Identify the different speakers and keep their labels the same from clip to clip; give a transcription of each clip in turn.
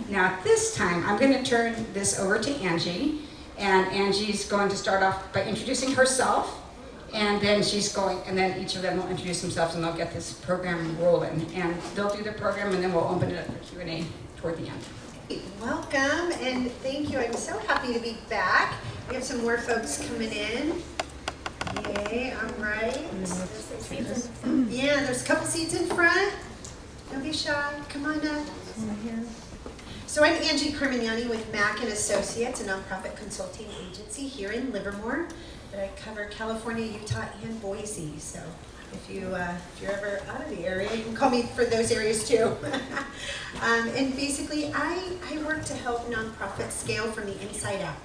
Speaker 1: Now at this time, I'm going to turn this over to Angie, and Angie's going to start off by introducing herself, and then each of them will introduce themselves, and they'll get this program rolling. And they'll do the program, and then we'll open it up for Q&A toward the end.
Speaker 2: Welcome, and thank you. I'm so happy to be back. We have some more folks coming in. Yay, all right. Yeah, there's a couple seats in front. Don't be shy. Come on up. So I'm Angie Carmignani with Mack & Associates, a nonprofit consulting agency here in Livermore. But I cover California, Utah, and Boise. So if you're ever out of the area, you can call me for those areas too. And basically, I work to help nonprofits scale from the inside out.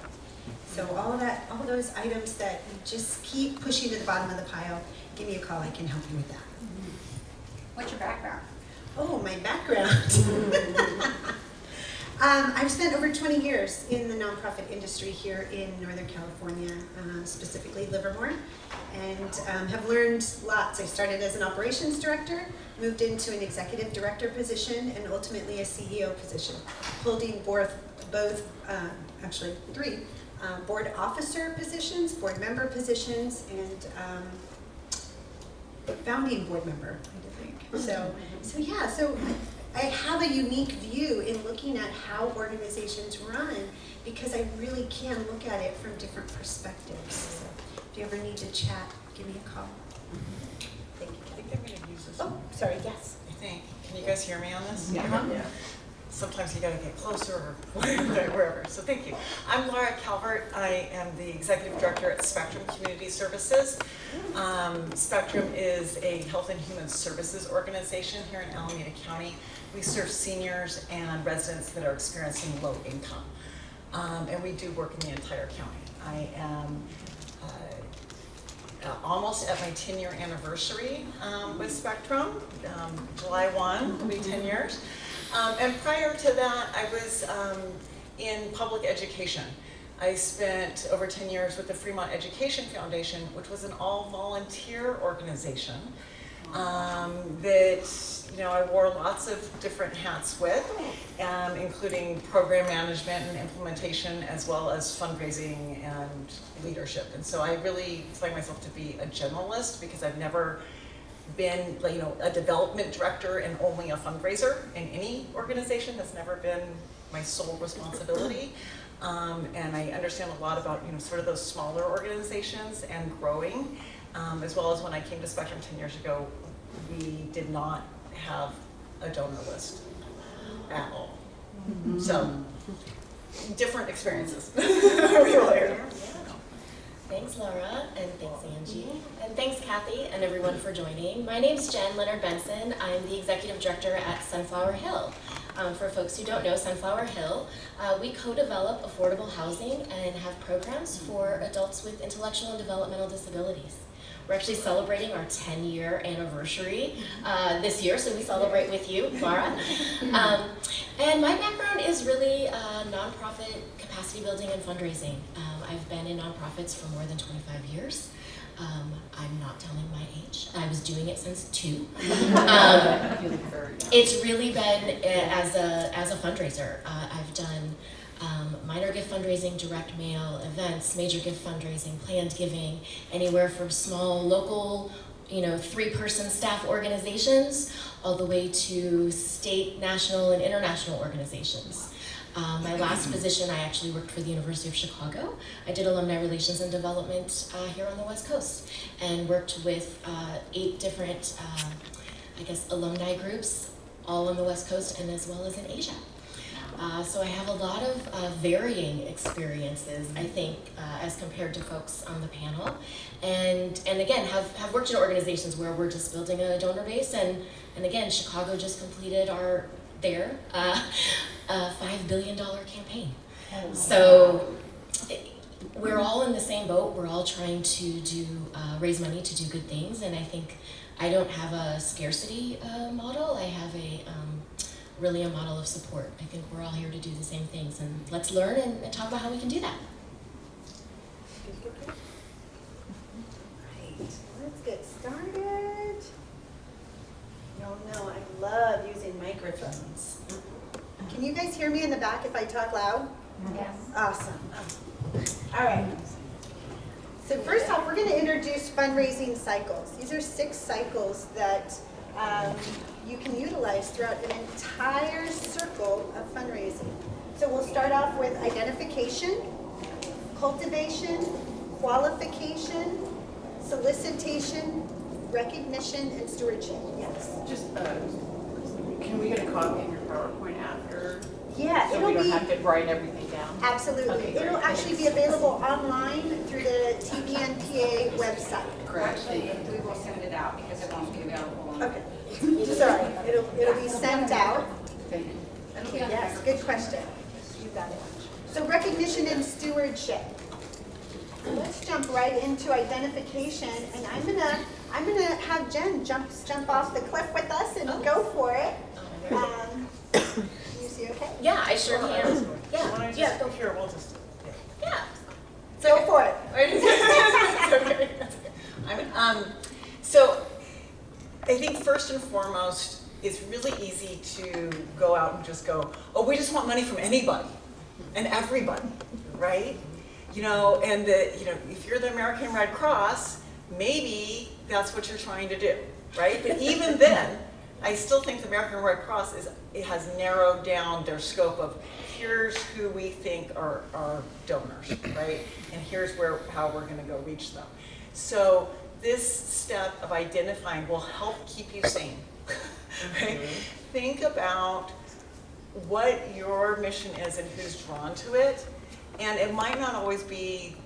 Speaker 2: So all those items that you just keep pushing to the bottom of the pile, give me a call. I can help you with that.
Speaker 1: What's your background?
Speaker 2: Oh, my background. I've spent over 20 years in the nonprofit industry here in Northern California, specifically Livermore, and have learned lots. I started as an operations director, moved into an executive director position, and ultimately a CEO position, holding three board officer positions, board member positions, and founding board member, I think. So I have a unique view in looking at how organizations run, because I really can look at it from different perspectives. So if you ever need to chat, give me a call. Thank you.
Speaker 3: I think I'm going to use this.
Speaker 2: Oh, sorry, yes.
Speaker 3: I think. Can you guys hear me on this?
Speaker 1: Yeah.
Speaker 3: Yeah. Sometimes you got to get closer or wherever. So thank you. I'm Lara Calvert. I am the executive director at Spectrum Community Services. Spectrum is a health and human services organization here in Alameda County. We serve seniors and residents that are experiencing low income. And we do work in the entire county. I am almost at my 10-year anniversary with Spectrum. July 1 will be 10 years. And prior to that, I was in public education. I spent over 10 years with the Fremont Education Foundation, which was an all-volunteer organization that I wore lots of different hats with, including program management and implementation, as well as fundraising and leadership. And so I really find myself to be a generalist, because I've never been a development director and only a fundraiser in any organization. That's never been my sole responsibility. And I understand a lot about sort of those smaller organizations and growing, as well as when I came to Spectrum 10 years ago, we did not have a donor list at all. Mm-hmm. So different experiences.
Speaker 4: Thanks, Laura, and thanks, Angie. And thanks, Kathy, and everyone for joining. My name's Jen Leonard-Benson. I'm the executive director at Sunflower Hill. For folks who don't know Sunflower Hill, we co-develop affordable housing and have programs for adults with intellectual and developmental disabilities. We're actually celebrating our 10-year anniversary this year, so we celebrate with you, Lara. And my background is really nonprofit capacity building and fundraising. I've been in nonprofits for more than 25 years. I'm not telling my age. I was doing it since 2. It's really been as a fundraiser. I've done minor gift fundraising, direct mail, events, major gift fundraising, planned giving, anywhere from small local, 3-person staff organizations, all the way to state, national, and international organizations. My last position, I actually worked for the University of Chicago. I did alumni relations and development here on the West Coast, and worked with 8 different, alumni groups, all on the West Coast and as well as in Asia. So I have a lot of varying experiences, I think, as compared to folks on the panel. And again, have worked in organizations where we're just building a donor base. And again, Chicago just completed their $5 billion campaign. Oh, so we're all in the same boat. We're all trying to raise money to do good things. And I think I don't have a scarcity model. I have really a model of support. I think we're all here to do the same things, and let's learn and talk about how we can do that.
Speaker 2: Right, let's get started. No, I love using microphones. Can Can you guys hear me in the back if I talk loud? Yes. Awesome. All right. So first off, we're going to introduce fundraising cycles. These are 6 cycles that you can utilize throughout an entire circle of fundraising. So we'll start off with identification, cultivation, qualification, solicitation, recognition, and stewardship. Yes.
Speaker 5: Just, can we get a copy of your PowerPoint after?
Speaker 2: Yeah,
Speaker 5: So we don't have to write everything down?
Speaker 2: Absolutely.
Speaker 5: Okay, great.
Speaker 2: It'll actually be available online through the TVNPA website.
Speaker 1: Actually, we will send it out because it won't be available on.
Speaker 2: Okay. Sorry, it'll be sent out.
Speaker 5: Thank you.
Speaker 2: Okay, yes, good question. You got it. So recognition and stewardship. Let's jump right into identification, and I'm gonna have Jen jump off the cliff with us and go for it. You see okay?
Speaker 4: Yeah, I sure can. Yeah,
Speaker 3: When I
Speaker 4: yeah,
Speaker 3: just go here, we'll just,
Speaker 4: yeah.
Speaker 2: Go for it.
Speaker 3: So I think first and foremost, it's really easy to go out and just go, oh, we just want money from anybody and everybody, right? You know, and if you're the American Red Cross, maybe that's what you're trying to do, right? But even then, I still think the American Red Cross has narrowed down their scope of here's who we think are donors, right? And here's how we're going to go reach them. So this step of identifying will help keep you sane, right? Think about what your mission is and who's drawn to it. And it might not always be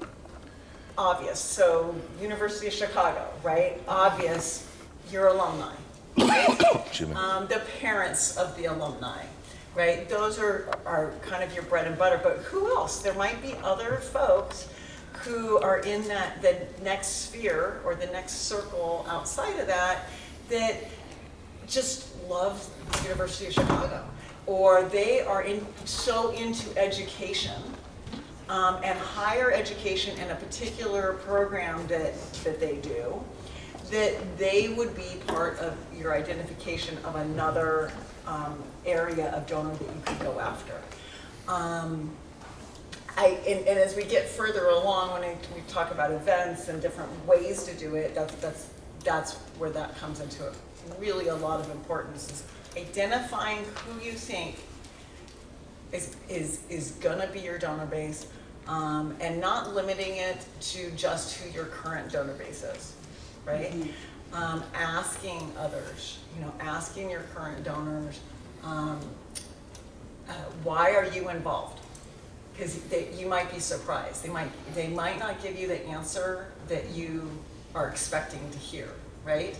Speaker 3: obvious. So University of Chicago, right? Obvious, your alumni, right? The parents of the alumni, right? Those are kind of your bread and butter. But who else? There might be other folks who are in the next sphere or the next circle outside of that just love the University of Chicago. Or they are so into education and higher education in a particular program that they do, that they would be part of your identification of another area of donor that you could go after. And as we get further along, when we talk about events and different ways to do it, that's where that comes into really a lot of importance, is identifying who you think is gonna be your donor base, and not limiting it to just who your current donor base is, right? Mm-hmm. Asking others, asking your current donors, why are you involved? Because you might be surprised. They might not give you the answer that you are expecting to hear, right?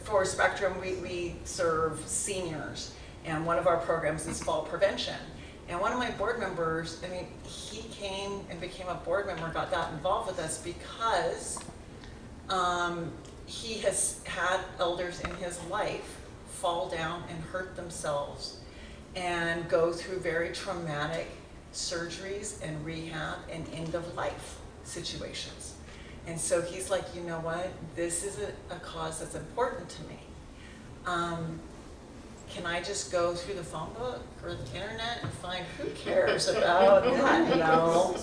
Speaker 3: For Spectrum, we serve seniors, and one of our programs is fall prevention. And one of my board members, he came and became a board member, got involved with us because he has had elders in his life fall down and hurt themselves and go through very traumatic surgeries and rehab and end-of-life situations. And so he's like, you know what, this is a cause that's important to me. Can I just go through the phone book or the internet and find who cares about that? No,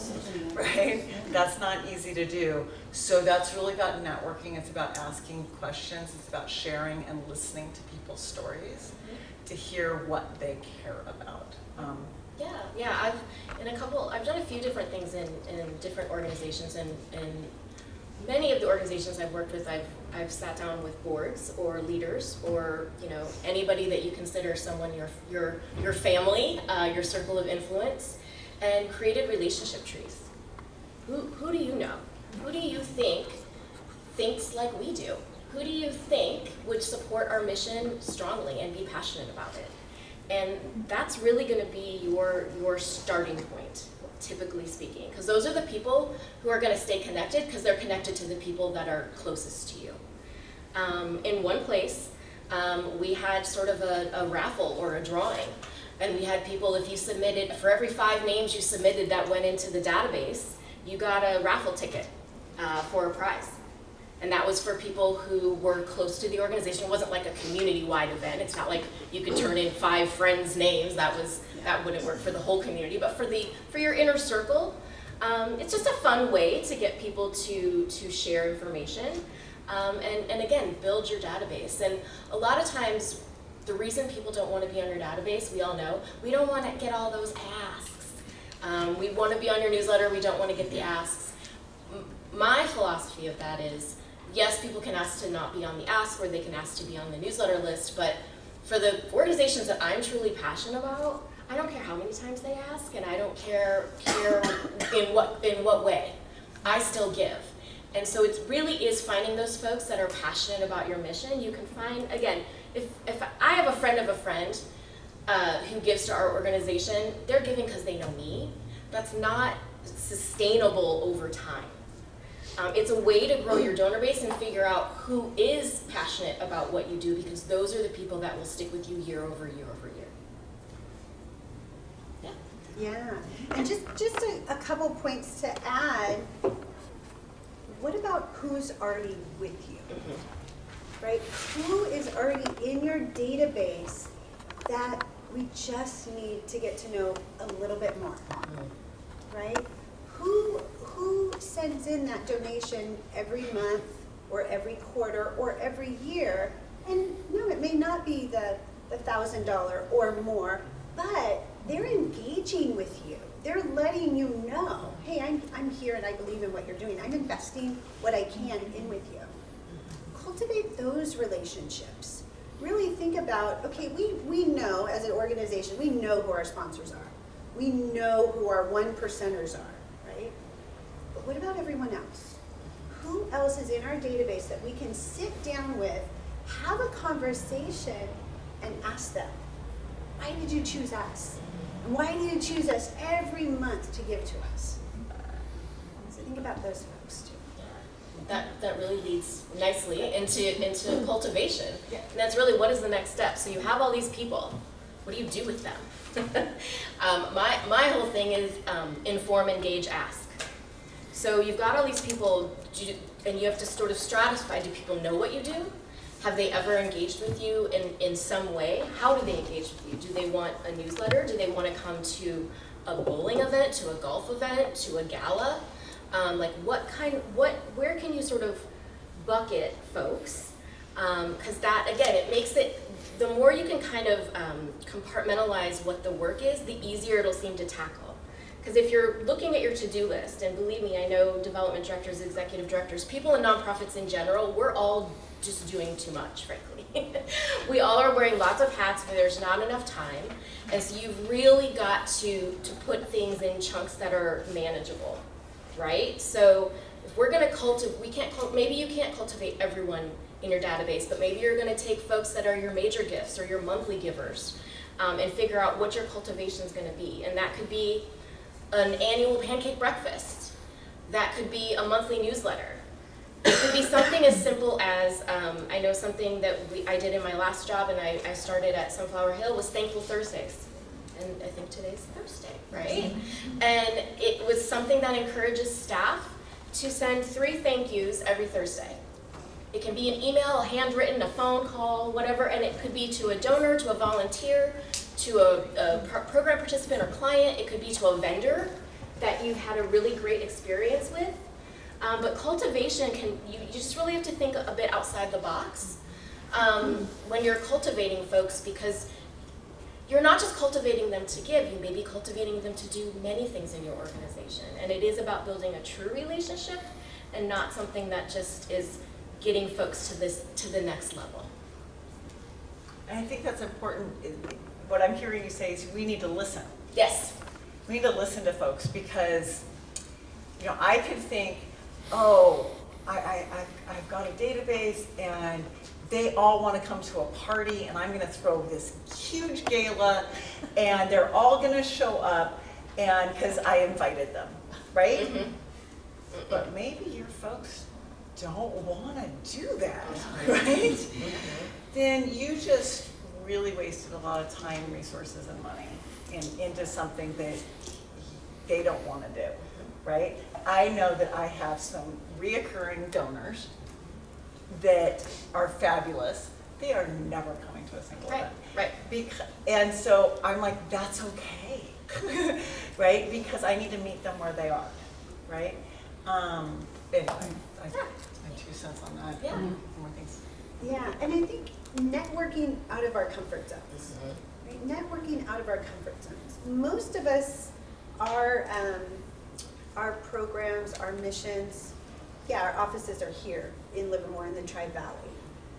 Speaker 3: right? That's not easy to do. So that's really about networking. It's about asking questions. It's about sharing and listening to people's stories to hear what they care about.
Speaker 4: I've done a few different things in different organizations, and many of the organizations I've worked with, I've sat down with boards or leaders or anybody that you consider someone your family, your circle of influence, and created relationship trees. Who do you know? Who do you think thinks like we do? Who do you think would support our mission strongly and be passionate about it? And that's really going to be your starting point, typically speaking, because those are the people who are going to stay connected because they're connected to the people that are closest to you. In one place, we had sort of a raffle or a drawing, and we had people, if you submitted, for every 5 names you submitted that went into the database, you got a raffle ticket for a prize. And that was for people who were close to the organization. It wasn't like a community-wide event. It's not like you could turn in 5 friends' names. That wouldn't work for the whole community. But for your inner circle, it's just a fun way to get people to share information. And again, build your database. And a lot of times, the reason people don't want to be on your database, we all know, we don't want to get all those asks. We want to be on your newsletter, we don't want to get the asks. My philosophy of that is, yes, people can ask to not be on the ask, or they can ask to be on the newsletter list, but for the organizations that I'm truly passionate about, I don't care how many times they ask, and I don't care in what way. I still give. And so it really is finding those folks that are passionate about your mission. You can find, again, if I have a friend of a friend who gives to our organization, they're giving because they know me. That's not sustainable over time. It's a way to grow your donor base and figure out who is passionate about what you do, because those are the people that will stick with you year over year over year. Yeah.
Speaker 2: Yeah, and just a couple points to add. What about who's already with you? Mm-hmm. Right? Who is already in your database that we just need to get to know a little bit more? Mm-hmm. Right? Who sends in that donation every month or every quarter or every year? And no, it may not be the $1,000 or more, but they're engaging with you. They're letting you know, hey, I'm here and I believe in what you're doing. I'm investing what I can in with you. Cultivate those relationships. Really think about, okay, we know as an organization, we know who our sponsors are. We know who our 1%ers are, right? But what about everyone else? Who else is in our database that we can sit down with, have a conversation, and ask them, why did you choose us? Why do you choose us every month to give to us? So think about those folks too.
Speaker 4: That really leads nicely into cultivation. Yeah. And that's really, what is the next step? So you have all these people. What do you do with them? My whole thing is inform, engage, ask. So you've got all these people, and you have to sort of stratify. Do people know what you do? Have they ever engaged with you in some way? How do they engage with you? Do they want a newsletter? Do they want to come to a bowling event, to a golf event, to a gala? Where can you sort of bucket folks? Because that, again, it makes it, the more you can kind of compartmentalize what the work is, the easier it'll seem to tackle. Because if you're looking at your to-do list, and believe me, I know development directors, executive directors, people in nonprofits in general, we're all just doing too much, frankly. We all are wearing lots of hats, but there's not enough time. And so you've really got to put things in chunks that are manageable, right? So if we're gonna maybe you can't cultivate everyone in your database, but maybe you're gonna take folks that are your major gifts or your monthly givers and figure out what your cultivation is gonna be. And that could be an annual pancake breakfast. That could be a monthly newsletter. It could be something as simple as, I know something that I did in my last job, and I started at Sunflower Hill, was Thankful Thursdays. And I think today's Thursday, right? Mm-hmm. And it was something that encourages staff to send 3 thank yous every Thursday. It can be an email, a handwritten, a phone call, whatever, and it could be to a donor, to a volunteer, to a program participant or client. It could be to a vendor that you've had a really great experience with. But cultivation you just really have to think a bit outside the box when you're cultivating folks, because you're not just cultivating them to give, you may be cultivating them to do many things in your organization. And it is about building a true relationship and not something that just is getting folks to the next level.
Speaker 3: And I think that's important. What I'm hearing you say is we need to listen.
Speaker 4: Yes.
Speaker 3: We need to listen to folks, because, I could think, oh, I've got a database and they all want to come to a party and I'm going to throw this huge gala and they're all going to show up and because I invited them, right? Mm-hmm. Mm-hmm. But maybe your folks don't want to do that, right? Mm-hmm. Then you just really wasted a lot of time, resources, and money into something that they don't want to do, right? I know that I have some reoccurring donors that are fabulous, they are never coming to a single
Speaker 4: Right,
Speaker 3: event.
Speaker 4: right.
Speaker 3: And so I'm like, that's okay, right? Because I need to meet them where they are, right? Anyway, my 2 cents on that.
Speaker 4: Yeah.
Speaker 3: More things.
Speaker 2: Yeah, and I think networking out of our comfort zones, right? Networking out of our comfort zones. Most of us, our programs, our missions, yeah, our offices are here in Livermore in the Tri-Valley,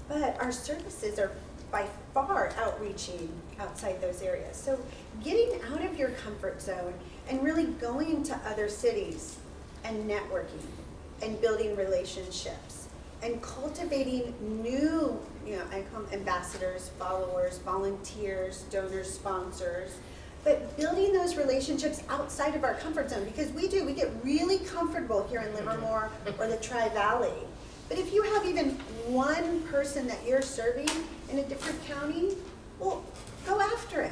Speaker 2: but our services are by far outreaching outside those areas. So getting out of your comfort zone and really going to other cities and networking and building relationships and cultivating new, I call them ambassadors, followers, volunteers, donors, sponsors, but building those relationships outside of our comfort zone, because we get really comfortable here in Livermore or the Tri-Valley. But if you have even one person that you're serving in a different county, well, go after it.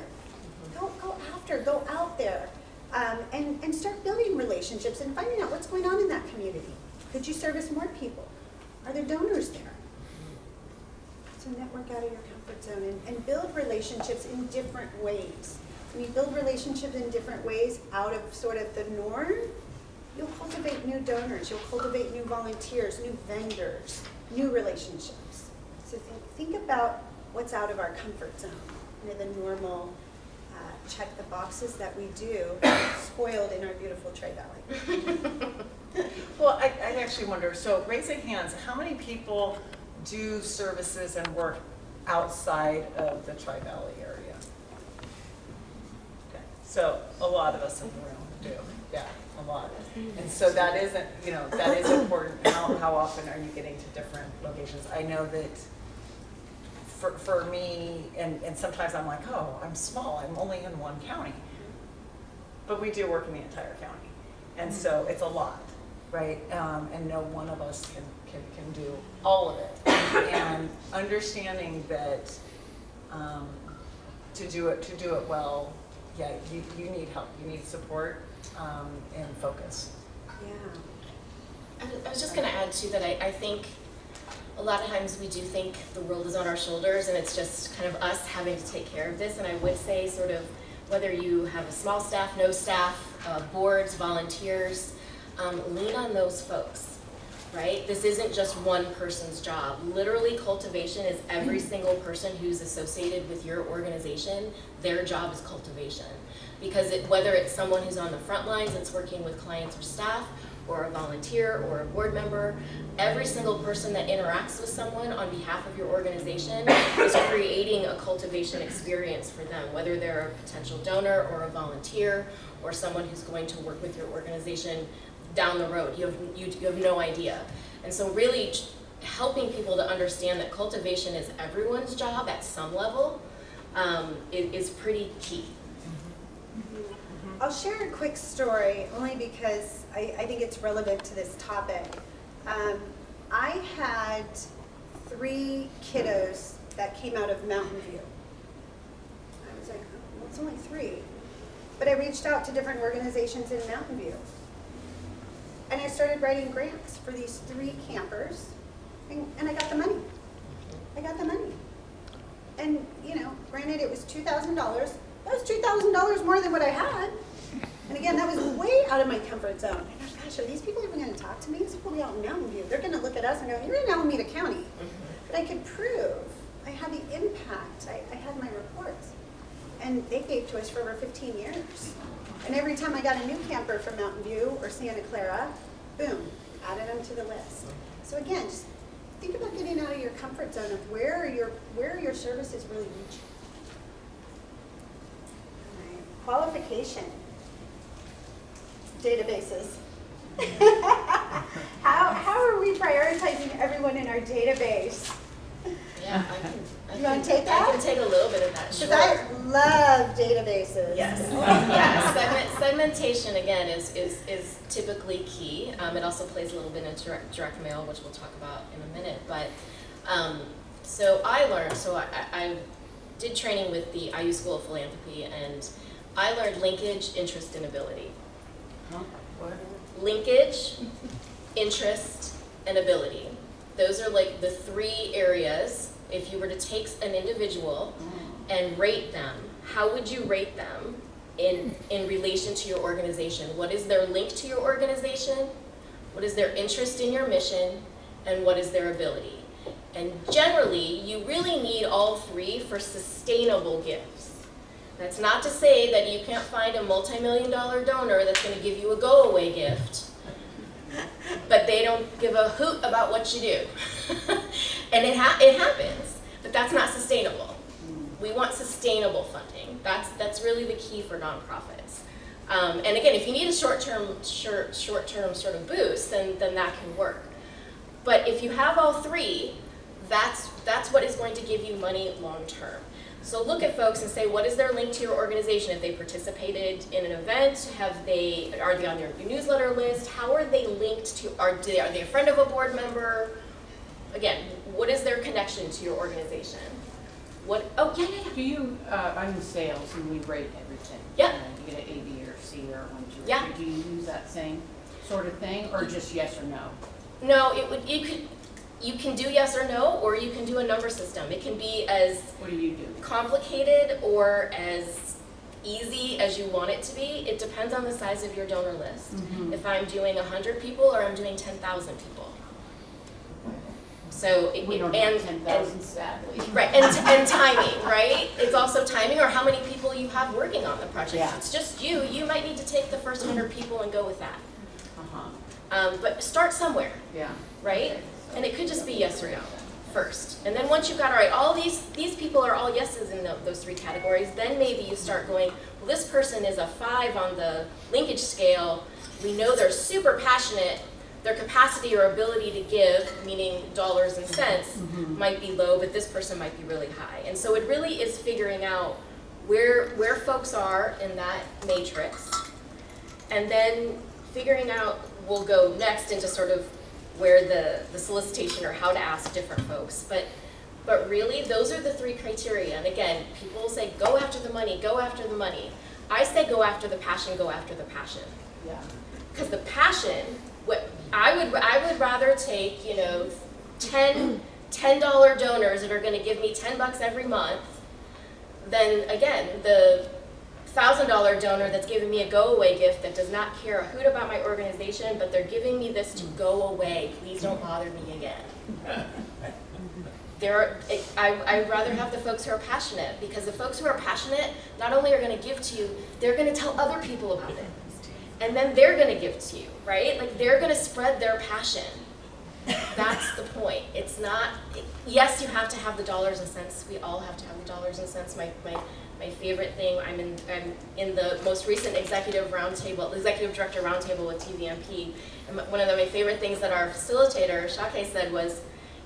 Speaker 2: Go out there, and start building relationships and finding out what's going on in that community. Could you service more people? Are there donors there? So network out of your comfort zone and build relationships in different ways. When you build relationships in different ways out of sort of the norm, you'll cultivate new donors, you'll cultivate new volunteers, new vendors, new relationships. So think about what's out of our comfort zone, the normal check the boxes that we do, spoiled in our beautiful Tri-Valley.
Speaker 3: Well, I actually wonder, so raising hands, how many people do services and work outside of the Tri-Valley area? Okay. So a lot of us in the room do, yeah, a lot. And so that isn't, that is important. How often are you getting to different locations? I know that for me, and sometimes I'm like, oh, I'm small, I'm only in one county. But we do work in the entire county. And so it's a lot, right? And no one of us can do all of it. And understanding that to do it well, yeah, you need help, you need support and focus.
Speaker 2: Yeah.
Speaker 4: I was just going to add too that I think a lot of times we do think the world is on our shoulders and it's just kind of us having to take care of this. And I would say sort of whether you have a small staff, no staff, boards, volunteers, lean on those folks, right? This isn't just one person's job. Literally, cultivation is every single person who's associated with your organization, their job is cultivation. Because whether it's someone who's on the front lines that's working with clients or staff, or a volunteer or a board member, every single person that interacts with someone on behalf of your organization is creating a cultivation experience for them, whether they're a potential donor or a volunteer or someone who's going to work with your organization down the road. You have no idea. And so really helping people to understand that cultivation is everyone's job at some level is pretty key.
Speaker 2: I'll share a quick story only because I think it's relevant to this topic. I had 3 kiddos that came out of Mountain View. I was like, well, it's only 3. But I reached out to different organizations in Mountain View. And I started writing grants for these 3 campers, and I got the money. And, granted it was $2,000. That was $2,000 more than what I had. And again, that was way out of my comfort zone. I thought, gosh, are these people even going to talk to me? These people will be out in Mountain View. They're going to look at us and go, you're in Alameda County. But I could prove I had the impact. I had my reports. And they gave to us for over 15 years. And every time I got a new camper from Mountain View or Santa Clara, boom, added them to the list. So again, just think about getting out of your comfort zone of where are your services really reaching. Qualification. Databases. How are we prioritizing everyone in our database?
Speaker 4: Yeah,
Speaker 2: You want to take that?
Speaker 4: I can take a little bit of that.
Speaker 2: Because
Speaker 4: Sure.
Speaker 2: I love databases.
Speaker 4: Yes. Yeah. Segmentation again is typically key. It also plays a little bit into direct mail, which we'll talk about in a minute. But so I learned. So I did training with the IU School of Philanthropy, and I learned linkage, interest, and ability.
Speaker 3: Huh? What?
Speaker 4: Linkage, interest, and ability. Those are like the 3 areas. If you were to take an individual and rate them, how would you rate them in relation to your organization? What is their link to your organization? What is their interest in your mission? And what is their ability? And generally, you really need all 3 for sustainable gifts. That's not to say that you can't find a multi-million-dollar donor that's going to give you a go-away gift, but they don't give a hoot about what you do. And it happens, but that's not sustainable. We want sustainable funding. That's really the key for nonprofits. And again, if you need a short-term sort of boost, then that can work. But if you have all 3, that's what is going to give you money long-term. So look at folks and say, what is their link to your organization? If they participated in an event, are they on your newsletter list? How are they linked to, are they a friend of a board member? Again, what is their connection to your organization? Oh, yeah.
Speaker 5: Do you, I'm in sales and we rate everything.
Speaker 4: Yeah.
Speaker 5: You get an A, B, or C, or 1, 2, or 3.
Speaker 4: Yeah.
Speaker 5: Do you use that same sort of thing, or just yes or no?
Speaker 4: No, you can do yes or no, or you can do a number system. It can be as
Speaker 5: What do you do?
Speaker 4: complicated or as easy as you want it to be. It depends on the size of your donor list. If I'm doing 100 people or I'm doing 10,000 people. So
Speaker 5: We don't have 10,000, sadly.
Speaker 4: right, and timing, right? It's also timing, or how many people you have working on the project.
Speaker 5: Yeah.
Speaker 4: If it's just you might need to take the first 100 people and go with that. But start somewhere,
Speaker 5: Yeah.
Speaker 4: right? And it could just be yes or no first. And then once you've got, all right, all these people are all yeses in those 3 categories, then maybe you start going, well, this person is a 5 on the linkage scale. We know they're super passionate. Their capacity or ability to give, meaning dollars and cents, might be low, but this person might be really high. And so it really is figuring out where folks are in that matrix, and then figuring out, we'll go next into sort of where the solicitation or how to ask different folks. But really, those are the 3 criteria. And again, people will say, go after the money, go after the money. I say go after the passion, go after the passion.
Speaker 5: Yeah.
Speaker 4: Because the passion, I would rather take, $10 donors that are going to give me $10 every month than, again, the $1,000 donor that's giving me a go-away gift that does not care a hoot about my organization, but they're giving me this to go away. Please don't bother me again. I'd rather have the folks who are passionate, because the folks who are passionate not only are going to give to you, they're going to tell other people about it. And then they're going to give to you, right? Like, they're going to spread their passion. That's the point. It's not, yes, you have to have the dollars and cents. We all have to have the dollars and cents. My favorite thing, I'm in the most recent executive director roundtable with TVNPA, and one of my favorite things that our facilitator, Shake, said was,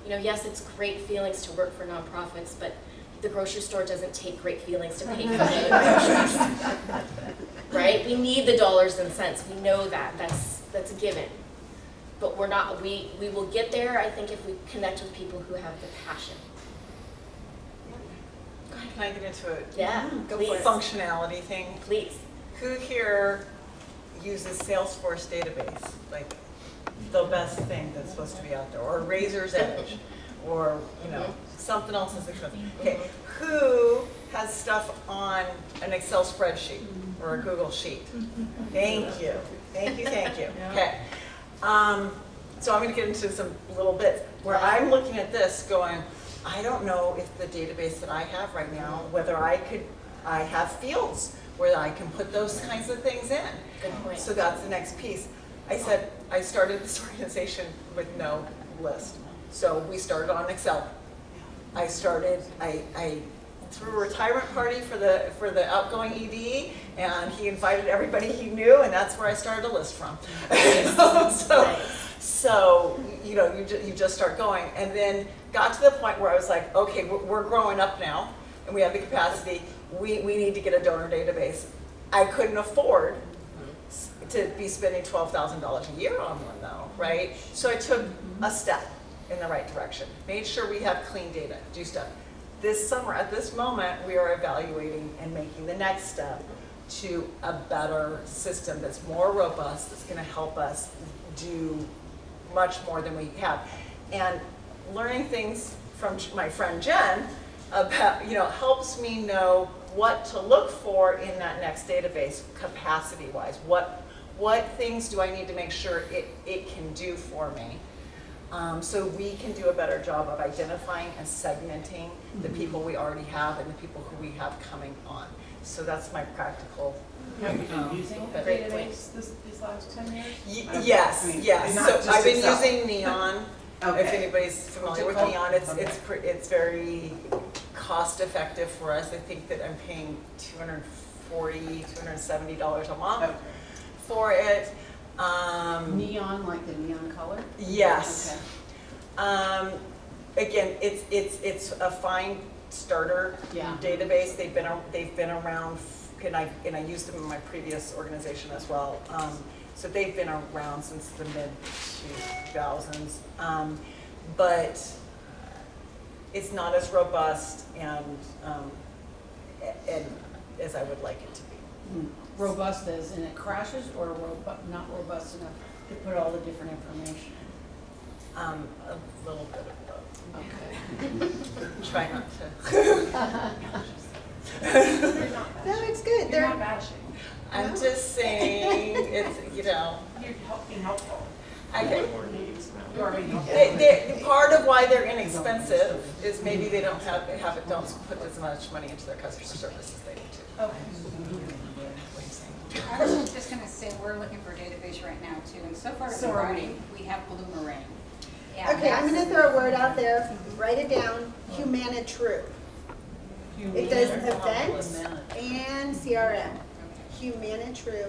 Speaker 4: yes, it's great feelings to work for nonprofits, but the grocery store doesn't take great feelings to pay for the groceries. Right? We need the dollars and cents. We know that. That's a given. But we will get there, I think, if we connect with people who have the passion.
Speaker 3: Can I get into it?
Speaker 4: Yeah, please.
Speaker 3: Functionality thing?
Speaker 4: Please.
Speaker 3: Who here uses Salesforce database? Like the best thing that's supposed to be out there, or Razor's Edge, or something else that's expensive. Okay, who has stuff on an Excel spreadsheet or a Google sheet? Thank you. Okay. So I'm going to get into some little bits where I'm looking at this going, I don't know if the database that I have right now, whether I have fields where I can put those kinds of things in.
Speaker 4: Good point.
Speaker 3: So that's the next piece. I said, I started this organization with no list. So we started on Excel. I threw a retirement party for the outgoing ED, and he invited everybody he knew, and that's where I started a list from. So you just start going, and then got to the point where I was like, okay, we're growing up now, and we have the capacity. We need to get a donor database. I couldn't afford to be spending $12,000 a year on one, though, right? So I took a step in the right direction, made sure we have clean data, do stuff. This summer, at this moment, we are evaluating and making the next step to a better system that's more robust, that's going to help us do much more than we have. And learning things from my friend Jen about, helps me know what to look for in that next database capacity-wise. What things do I need to make sure it can do for me? So we can do a better job of identifying and segmenting the people we already have and the people who we have coming on. So that's my practical.
Speaker 5: Have you been using a
Speaker 4: Great
Speaker 5: database these last 10 years?
Speaker 3: Yes,
Speaker 5: I mean,
Speaker 3: yes.
Speaker 5: not
Speaker 3: So
Speaker 5: just
Speaker 3: I've been
Speaker 5: Excel.
Speaker 3: using Neon.
Speaker 5: Okay.
Speaker 3: If anybody's familiar with
Speaker 5: What's it
Speaker 3: Neon,
Speaker 5: called?
Speaker 3: it's very cost effective for us. I think that I'm paying $270 a month
Speaker 5: Okay.
Speaker 3: for it.
Speaker 6: Neon, like the neon color?
Speaker 3: Yes.
Speaker 6: Okay.
Speaker 3: Again, it's a fine starter
Speaker 6: Yeah.
Speaker 3: database. They've been around, and I used them in my previous organization as well. So they've been around since the mid-2000s, but it's not as robust and as I would like it to be.
Speaker 6: Robust as in it crashes, or not robust enough to put all the different information
Speaker 3: A little bit of both.
Speaker 6: in? Okay.
Speaker 3: Try not to.
Speaker 2: No, it's good.
Speaker 5: You're
Speaker 2: They're,
Speaker 5: not bashing.
Speaker 3: I'm just saying, it's,
Speaker 5: You're being helpful.
Speaker 3: I
Speaker 5: You are being helpful.
Speaker 3: part of why they're inexpensive is maybe they don't don't put as much money into their customer service as they need to.
Speaker 5: Okay.
Speaker 3: What are you saying?
Speaker 1: I was just gonna say, we're looking for a database right now too, and so far it's
Speaker 5: So are we.
Speaker 1: running, we have Bloomerang.
Speaker 2: okay, I'm gonna throw a word out there, write it down, Humanitru. It does events and CRM. Humanitru.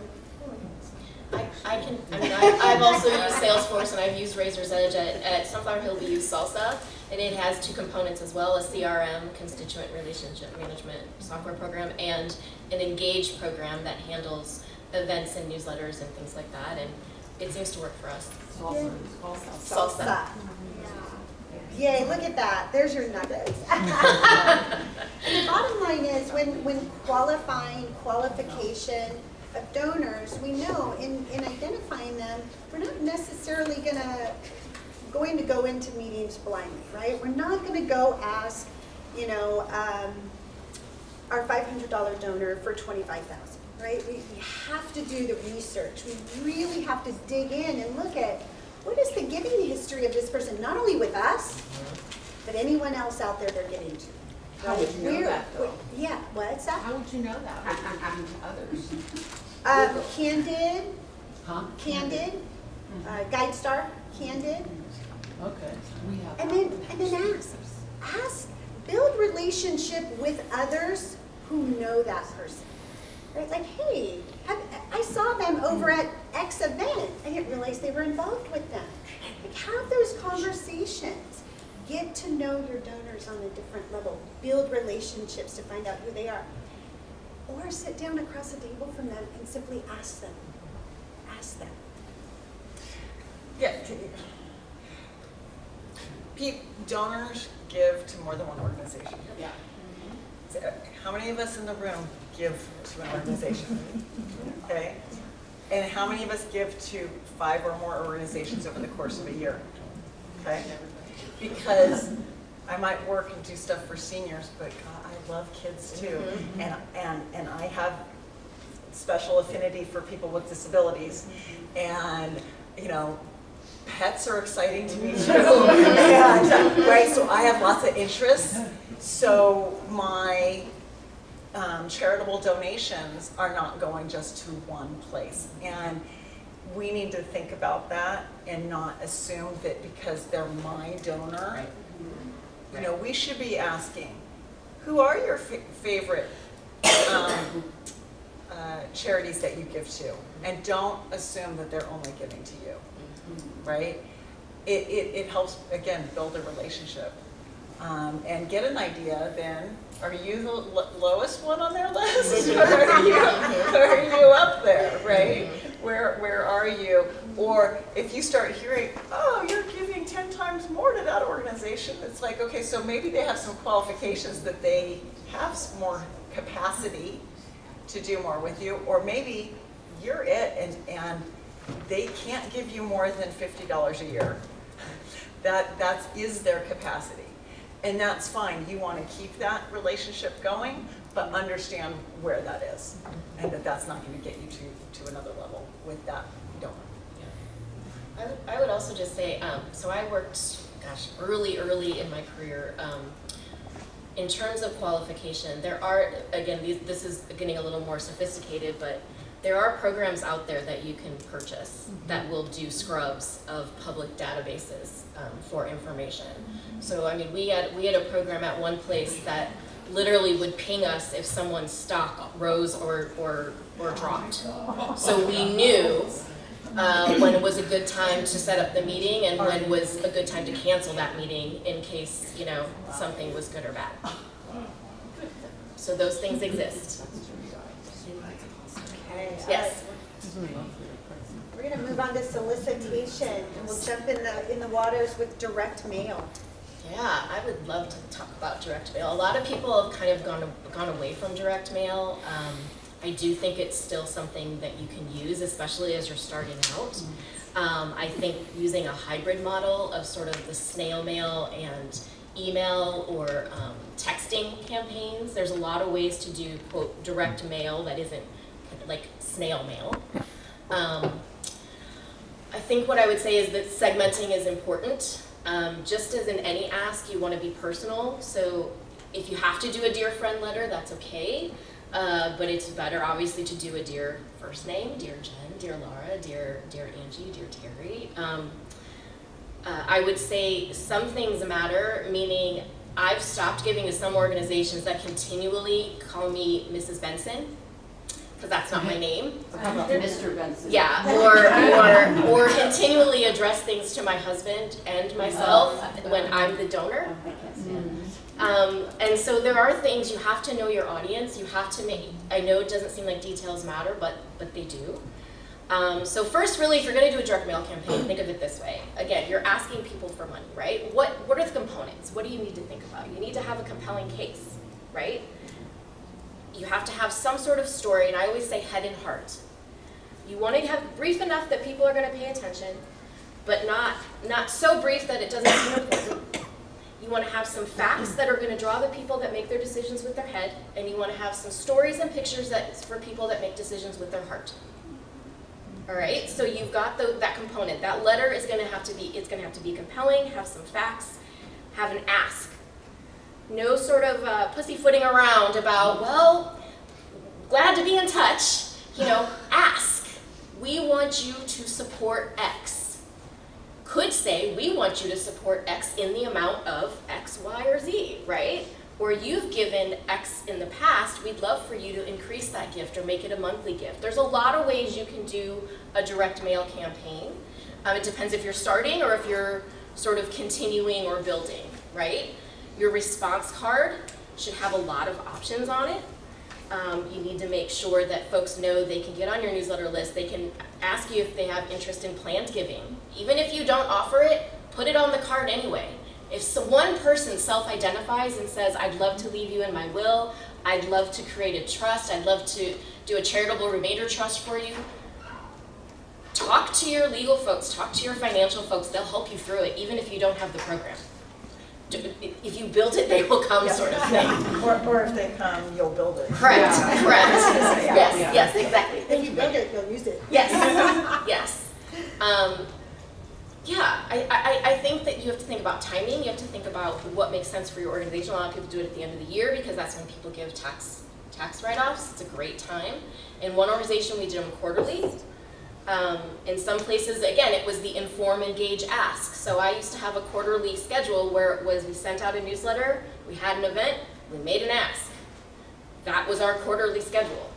Speaker 4: I've also used Salesforce and I've used Razor's Edge. At Sunflower Hill we use Salsa, and it has two components as well, a CRM, constituent relationship management software program, and an Engage program that handles events and newsletters and things like that, and it seems to work for us. Salsa.
Speaker 2: Yay, look at that. There's your nuggets. And the bottom line is when qualification of donors, we know in identifying them, we're not necessarily going to go into meetings blindly, right? We're not going to go ask, our $500 donor for $25,000, right? We have to do the research. We really have to dig in and look at what is the giving history of this person, not only with us, but anyone else out there they're giving to.
Speaker 6: How would you know that, though?
Speaker 2: Yeah, what's that?
Speaker 6: How would you know that? What you're giving to others?
Speaker 2: Candid,
Speaker 6: Huh?
Speaker 2: GuideStar, Candid,
Speaker 6: Okay, we have.
Speaker 2: and then ask, build relationship with others who know that person. Right? Like, hey, I saw them over at X event. I didn't realize they were involved with them. Like, have those conversations. Get to know your donors on a different level. Build relationships to find out who they are. Or sit down across the table from them and simply ask them. Ask them.
Speaker 3: Yeah. Donors give to more than one organization.
Speaker 6: Yeah.
Speaker 3: So, how many of us in the room give to an organization? Okay? And how many of us give to 5 or more organizations over the course of a year? Okay? Because I might work and do stuff for seniors, but God, I love kids too. And I have special affinity for people with disabilities. And, pets are exciting to me too. And, right, so I have lots of interests. So my charitable donations are not going just to one place. And we need to think about that and not assume that because they're my donor, we should be asking, who are your favorite charities that you give to? And don't assume that they're only giving to you, right? It helps, again, build a relationship. And get an idea then, are you the lowest one on their list? Or are you up there, right? Where are you? Or if you start hearing, oh, you're giving 10 times more to that organization, it's like, okay, so maybe they have some qualifications that they have more capacity to do more with you, or maybe you're it and they can't give you more than $50 a year. That is their capacity. And that's fine. You want to keep that relationship going, but understand where that is. And that's not going to get you to another level with that donor.
Speaker 4: I would also just say, so I worked, early in my career. In terms of qualification, there are, again, this is getting a little more sophisticated, but there are programs out there that you can purchase that will do scrubs of public databases for information. So, I mean, we had a program at one place that literally would ping us if someone's stock rose or dropped. So we knew when it was a good time to set up the meeting and when was a good time to cancel that meeting in case, something was good or bad. So those things exist.
Speaker 2: Okay.
Speaker 4: Yes.
Speaker 2: We're going to move on to solicitation, and we'll jump in the waters with direct mail.
Speaker 4: Yeah, I would love to talk about direct mail. A lot of people have kind of gone away from direct mail. I do think it's still something that you can use, especially as you're starting out. I think using a hybrid model of sort of the snail mail and email or texting campaigns. There's a lot of ways to do, quote, direct mail that isn't like snail mail. I think what I would say is that segmenting is important. Just as in any ask, you want to be personal. So if you have to do a dear friend letter, that's okay. But it's better, obviously, to do a dear first name, dear Jen, dear Lara, dear Angie, dear Terry. I would say some things matter, meaning I've stopped giving to some organizations that continually call me Mrs. Benson, because that's not my name.
Speaker 6: How about Mr. Benson?
Speaker 4: Yeah, or continually address things to my husband and myself when I'm the donor.
Speaker 6: I can't stand
Speaker 4: And so there are things, you have to know your audience, you have to make, I know it doesn't seem like details matter, but they do. So first, really, if you're going to do a direct mail campaign, think of it this way. Again, you're asking people for money, right? What are the components? What do you need to think about? You need to have a compelling case, right? You have to have some sort of story, and I always say head and heart. You want to have brief enough that people are going to pay attention, but not so brief that it doesn't seem important. You want to have some facts that are going to draw the people that make their decisions with their head, and you want to have some stories and pictures that's for people that make decisions with their heart. All right, so you've got that component. That letter is going to have to be compelling, have some facts, have an ask. No sort of pussyfooting around about, well, glad to be in touch. Ask. We want you to support X. Could say, we want you to support X in the amount of X, Y, or Z, right? Or you've given X in the past, we'd love for you to increase that gift or make it a monthly gift. There's a lot of ways you can do a direct mail campaign. It depends if you're starting or if you're sort of continuing or building, right? Your response card should have a lot of options on it. You need to make sure that folks know they can get on your newsletter list. They can ask you if they have interest in planned giving. Even if you don't offer it, put it on the card anyway. If one person self-identifies and says, I'd love to leave you in my will, I'd love to create a trust, I'd love to do a charitable remainder trust for you, talk to your legal folks, talk to your financial folks, they'll help you through it, even if you don't have the program. If you build it, they will come, sort of thing.
Speaker 3: Or if they come, you'll build it.
Speaker 4: Correct, correct.
Speaker 3: Yeah.
Speaker 4: Yes, exactly.
Speaker 2: If you build it, you'll use it.
Speaker 4: Yes, yes. I think that you have to think about timing. You have to think about what makes sense for your organization. A lot of people do it at the end of the year because that's when people give tax write-offs. It's a great time. In one organization, we did them quarterly. In some places, again, it was the inform, engage, ask. So I used to have a quarterly schedule where it was we sent out a newsletter, we had an event, we made an ask. That was our quarterly schedule.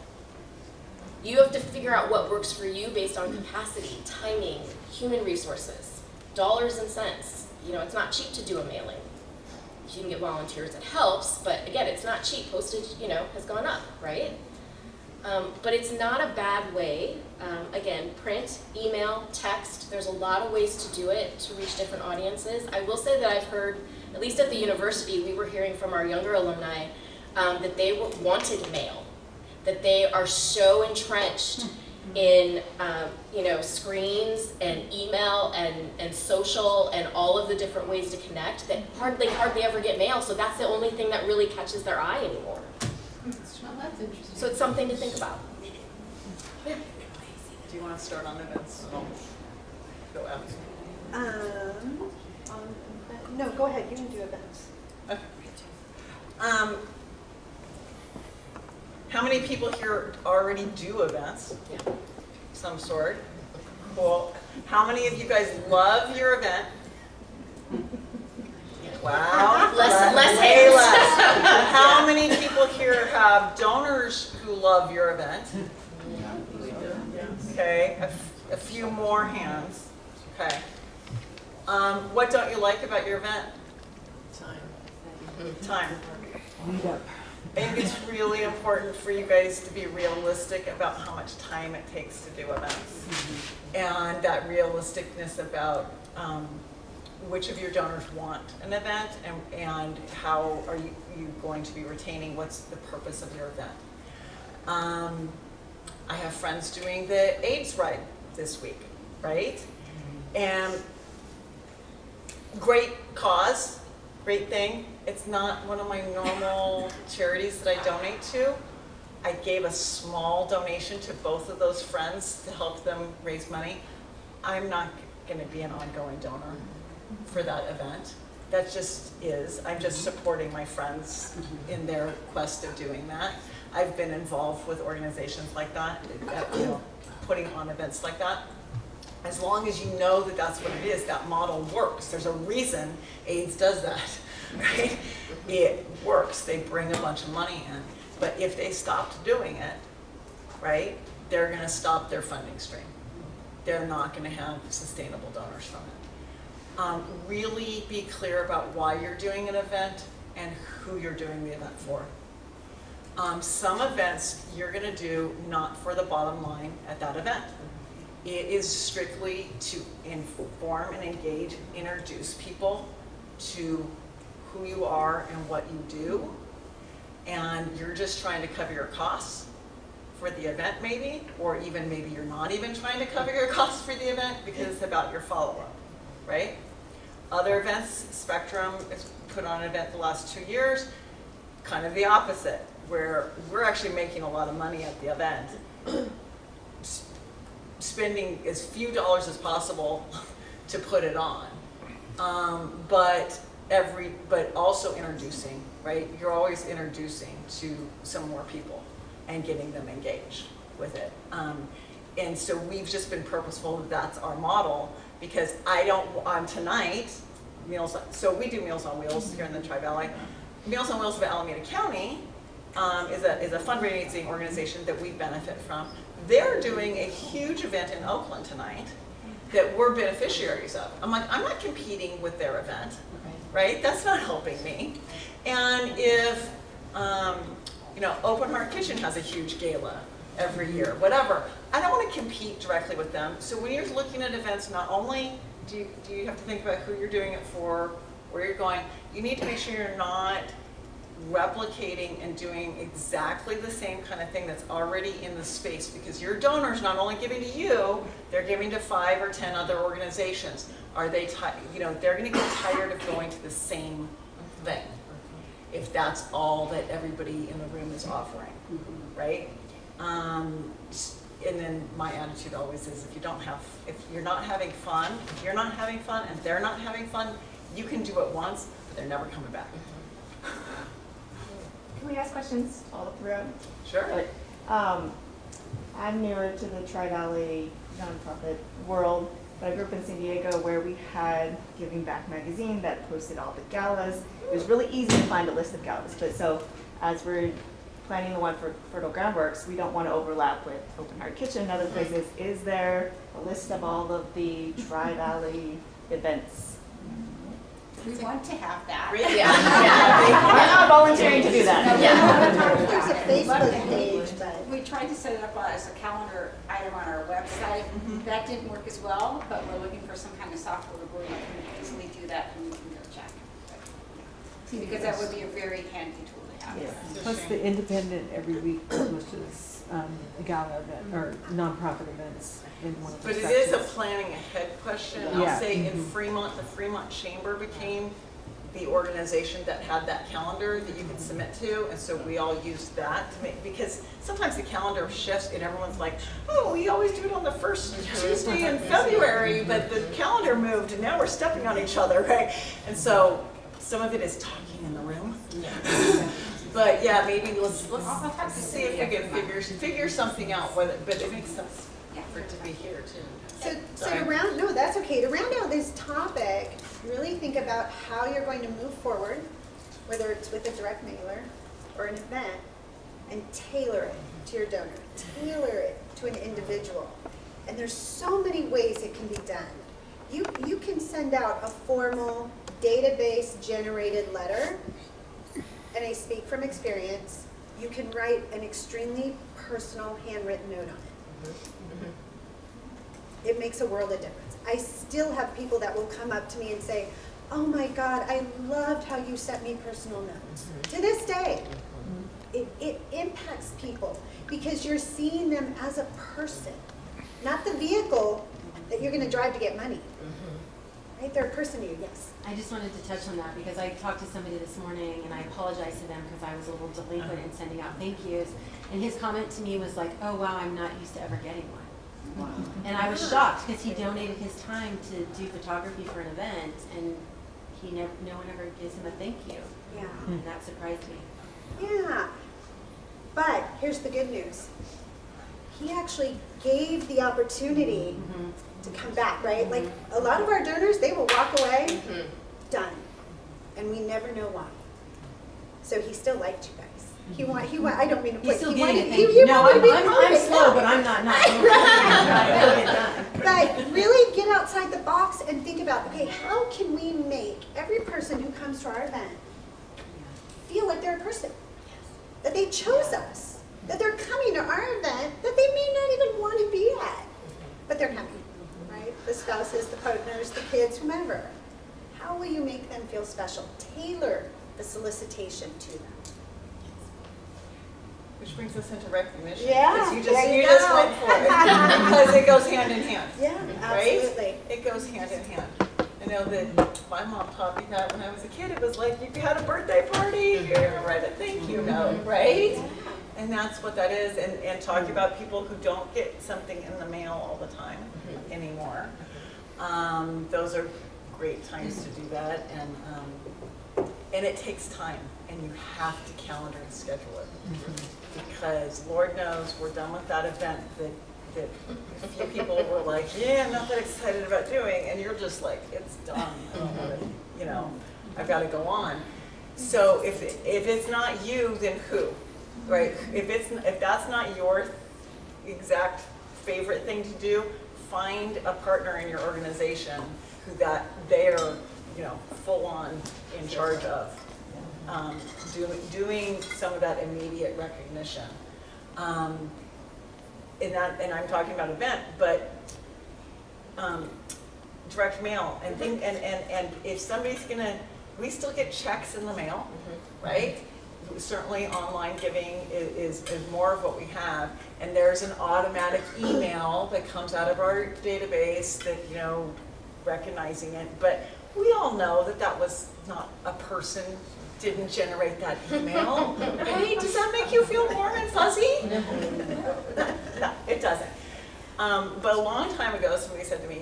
Speaker 4: You have to figure out what works for you based on capacity, timing, human resources, dollars and cents. It's not cheap to do a mailing. If you can get volunteers, it helps, but again, it's not cheap. Postage, has gone up, right? But it's not a bad way. Again, print, email, text, there's a lot of ways to do it to reach different audiences. I will say that I've heard, at least at the university, we were hearing from our younger alumni that they wanted mail, that they are so entrenched in screens and email and social and all of the different ways to connect that hardly ever get mail. So that's the only thing that really catches their eye anymore.
Speaker 5: Well, that's interesting.
Speaker 4: So it's something to think about. Yeah.
Speaker 3: Do you want to start on events? I'll go out.
Speaker 2: No, go ahead, you can do events.
Speaker 3: Okay. How many people here already do events?
Speaker 4: Yeah.
Speaker 3: Some sort. Cool. How many of you guys love your event? Wow.
Speaker 4: Less
Speaker 3: Way
Speaker 4: hands.
Speaker 3: less. How many people here have donors who love your event? Okay, a few more hands. Okay. What don't you like about your event? Time. I think it's really important for you guys to be realistic about how much time it takes to do events. And that realisticness about which of your donors want an event and how are you going to be retaining, what's the purpose of your event. I have friends doing the AIDS ride this week, right? And great cause, great thing. It's not one of my normal charities that I donate to. I gave a small donation to both of those friends to help them raise money. I'm not going to be an ongoing donor for that event. That just is. I'm just supporting my friends in their quest of doing that. I've been involved with organizations like that, putting on events like that. As long as you know that that's what it is, that model works. There's a reason AIDS does that, right? It works. They bring a bunch of money in. But if they stopped doing it, right, they're going to stop their funding stream. They're not going to have sustainable donors from it. Really be clear about why you're doing an event and who you're doing the event for. Some events you're going to do not for the bottom line at that event. It is strictly to inform and engage, introduce people to who you are and what you do. And you're just trying to cover your costs for the event maybe, or even maybe you're not even trying to cover your costs for the event because it's about your follow-up, right? Other events, Spectrum has put on an event the last 2 years, kind of the opposite, where we're actually making a lot of money at the event, spending as few dollars as possible to put it on, but also introducing, right? You're always introducing to some more people and getting them engaged with it. And so we've just been purposeful that that's our model, because tonight, so we do Meals on Wheels here in the Tri-Valley. Meals on Wheels of Alameda County is a fundraising organization that we benefit from. They're doing a huge event in Oakland tonight that we're beneficiaries of. I'm like, I'm not competing with their event, right? That's not helping me. And if, Open Heart Kitchen has a huge gala every year, whatever, I don't want to compete directly with them. So when you're looking at events, not only do you have to think about who you're doing it for, where you're going, you need to make sure you're not replicating and doing exactly the same kind of thing that's already in the space, because your donors not only giving to you, they're giving to 5 or 10 other organizations. Are they, they're going to get tired of going to the same thing if that's all that everybody in the room is offering, right? And then my attitude always is, if you're not having fun, and they're not having fun, you can do it once, but they're never coming back.
Speaker 7: Can we ask questions all throughout?
Speaker 3: Sure.
Speaker 7: I'm newer to the Tri-Valley nonprofit world, but I grew up in San Diego where we had Giving Back magazine that posted all the galas. It was really easy to find a list of galas, but so as we're planning the one for Fertile Groundworks, we don't want to overlap with Open Heart Kitchen and other places. Is there a list of all of the Tri-Valley events?
Speaker 8: We want to have that.
Speaker 7: I'm not volunteering to do that.
Speaker 2: There's a Facebook page, but
Speaker 8: We tried to set it up as a calendar item on our website. That didn't work as well, but we're looking for some kind of software where we can easily do that and we can go check. Because that would be a very handy tool to
Speaker 9: Yeah.
Speaker 3: It's a
Speaker 9: Plus
Speaker 3: shame.
Speaker 9: the independent every week publishes a gala event or nonprofit events in one of the
Speaker 3: But it
Speaker 9: sections.
Speaker 3: is a planning ahead question.
Speaker 9: Yeah.
Speaker 3: I'll say in Fremont, the Fremont Chamber became the organization that had that calendar that you could submit to, and so we all used that to make, because sometimes the calendar shifts and everyone's like, oh, we always do it on the first Tuesday in February, but the calendar moved and now we're stepping on each other, right? And so some of it is talking in the room. But yeah, maybe let's see if we can figure something out, but it makes sense for it to be here too.
Speaker 2: So to round, no, that's okay. To round out this topic, really think about how you're going to move forward, whether it's with a direct mailer or an event, and tailor it to your donor, tailor it to an individual. And there's so many ways it can be done. You can send out a formal database generated letter, and I speak from experience, you can write an extremely personal handwritten note on it. It makes a world of difference. I still have people that will come up to me and say, oh my God, I loved how you sent me personal notes. To this day, it impacts people because you're seeing them as a person, not the vehicle that you're gonna drive to get money. Right, they're a person to you, yes.
Speaker 10: I just wanted to touch on that because I talked to somebody this morning and I apologized to them because I was a little delinquent in sending out thank yous. And his comment to me was like, oh wow, I'm not used to ever getting one. And I was shocked because he donated his time to do photography for an event and no one ever gives him a thank you.
Speaker 2: Yeah.
Speaker 10: And that surprised me.
Speaker 2: Yeah, but here's the good news. He actually gave the opportunity to come back, right? Like a lot of our donors, they will walk away, done, and we never know why. So he still liked you guys. He want. I don't mean to put.
Speaker 10: He's still
Speaker 2: he
Speaker 10: getting
Speaker 2: wanted,
Speaker 10: a thank
Speaker 2: he
Speaker 10: you. No,
Speaker 2: wanted to be
Speaker 10: I'm
Speaker 2: perfect.
Speaker 10: slow, but I'm not It'll get done.
Speaker 2: But really get outside the box and think about, okay, how can we make every person who comes to our event feel like they're a person? That they chose us, that they're coming to our event that they may not even want to be at, but they're coming, right? The spouses, the partners, the kids, whomever. How will you make them feel special? Tailor the solicitation to them.
Speaker 3: Which brings us into recognition.
Speaker 2: Yeah,
Speaker 3: Because you
Speaker 2: there you
Speaker 3: just
Speaker 2: go.
Speaker 3: went for it. Because it goes hand in hand.
Speaker 2: Yeah,
Speaker 3: Right?
Speaker 2: absolutely.
Speaker 3: It goes hand in hand. I know that my mom taught me that when I was a kid. It was like, if you had a birthday party, you're gonna write a thank you note, right? And that's what that is. And talking about people who don't get something in the mail all the time anymore. Those are great times to do that. And it takes time. And you have to calendar and schedule it. Because Lord knows we're done with that event that a few people were like, yeah, I'm not that excited about doing, and you're just like, it's done. I don't want to, I've got to go on. So if it's not you, then who, right? If that's not your exact favorite thing to do, find a partner in your organization who they're full on in charge of. Doing some of that immediate recognition. And I'm talking about event, but direct mail and if somebody's we still get checks in the mail, right? Certainly online giving is more of what we have, and there's an automatic email that comes out of our database that, recognizing it, but we all know that was not a person didn't generate that email, right? Does that make you feel warm and fuzzy? No, it doesn't. But a long time ago, somebody said to me,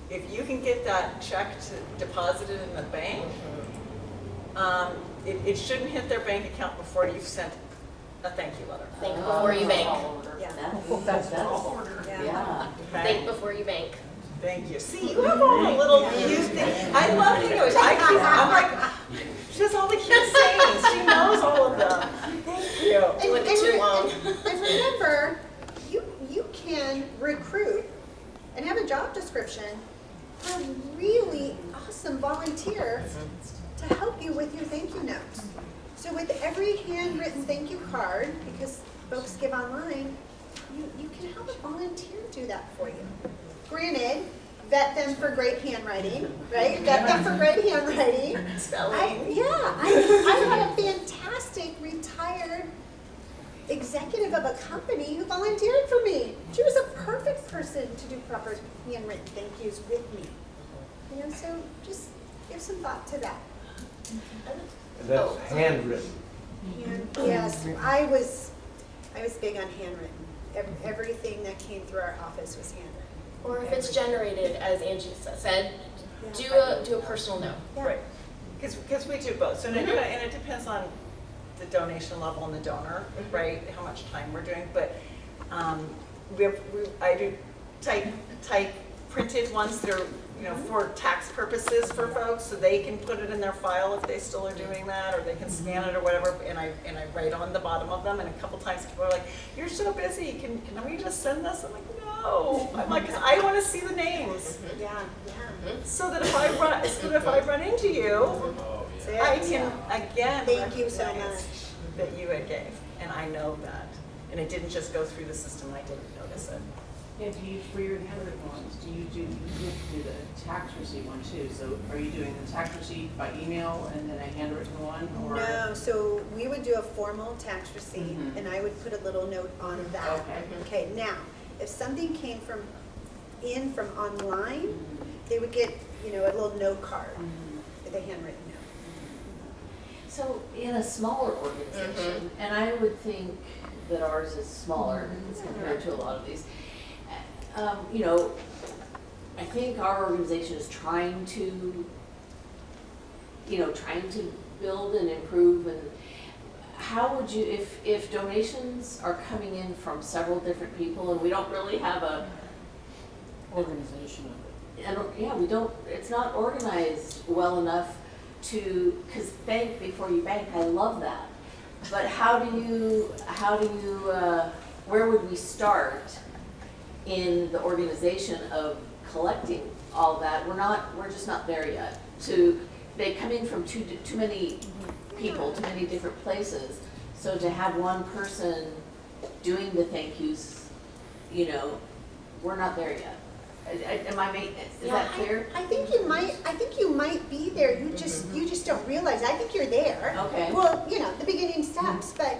Speaker 3: if you can get that check deposited in the bank, it shouldn't hit their bank account before you've sent a thank you letter.
Speaker 4: Think before you bank.
Speaker 5: That's order.
Speaker 2: Yeah.
Speaker 3: Okay?
Speaker 4: Think before you bank.
Speaker 3: Thank you. See, you have all the little cute things. I love English. I'm like, she has all the cute sayings. She knows all of them. Thank you.
Speaker 4: Doing it too long.
Speaker 2: And remember, you can recruit and have a job description for a really awesome volunteer to help you with your thank you notes. So with every handwritten thank you card, because folks give online, you can have a volunteer do that for you. Granted, vet them for great handwriting, right? Vet them for great handwriting.
Speaker 3: Spelling.
Speaker 2: I had a fantastic retired executive of a company who volunteered for me. She was a perfect person to do proper handwritten thank yous with me. You know, so just give some thought to that.
Speaker 11: And that's handwritten.
Speaker 2: And yes, I was big on handwritten. Everything that came through our office was handwritten.
Speaker 4: Or if it's generated, as Angie said,
Speaker 2: Yeah.
Speaker 4: do a personal note.
Speaker 2: Yeah.
Speaker 3: Right, because we do both, so and it depends on the donation level and the donor, right, how much time we're doing, but I do type printed ones that are, you know, for tax purposes for folks, so they can put it in their file if they still are doing that, or they can scan it or whatever, and I write on the bottom of them, and a couple times people are like, you're so busy, can we just send this? I'm like, no, I'm like, 'cause I want to see the names,
Speaker 2: Yeah,
Speaker 3: so that if I run into you, I can again
Speaker 2: Thank you so
Speaker 3: recognize
Speaker 2: much.
Speaker 3: that you had gave, and I know that, and it didn't just go through the system, and I didn't notice it.
Speaker 5: And do you, for your handwritten ones, you have to do the tax receipt one too, so are you doing the tax receipt by email and then a handwritten one, or?
Speaker 2: No, so we would do a formal tax receipt, and I would put a little note on that.
Speaker 5: Okay.
Speaker 2: Okay, now, if something came from online, they would get, you know, a little note card with a handwritten note.
Speaker 12: So in a smaller organization, and I would think that ours is smaller as compared to a lot of these, you know, I think our organization is trying to build and improve. And how would you, if donations are coming in from several different people and we don't really have a
Speaker 6: Organization of it.
Speaker 12: we don't, it's not organized well enough to, because bank before you bank, I love that. But how do you, where would we start in the organization of collecting all that? We're just not there yet. They come in from too many people, too many different places. So to have one person doing the thank yous, you know, we're not there yet. Is that clear?
Speaker 2: I think you might be there. You just don't realize. I think you're there.
Speaker 12: Okay.
Speaker 2: Well, you know, the beginning steps, but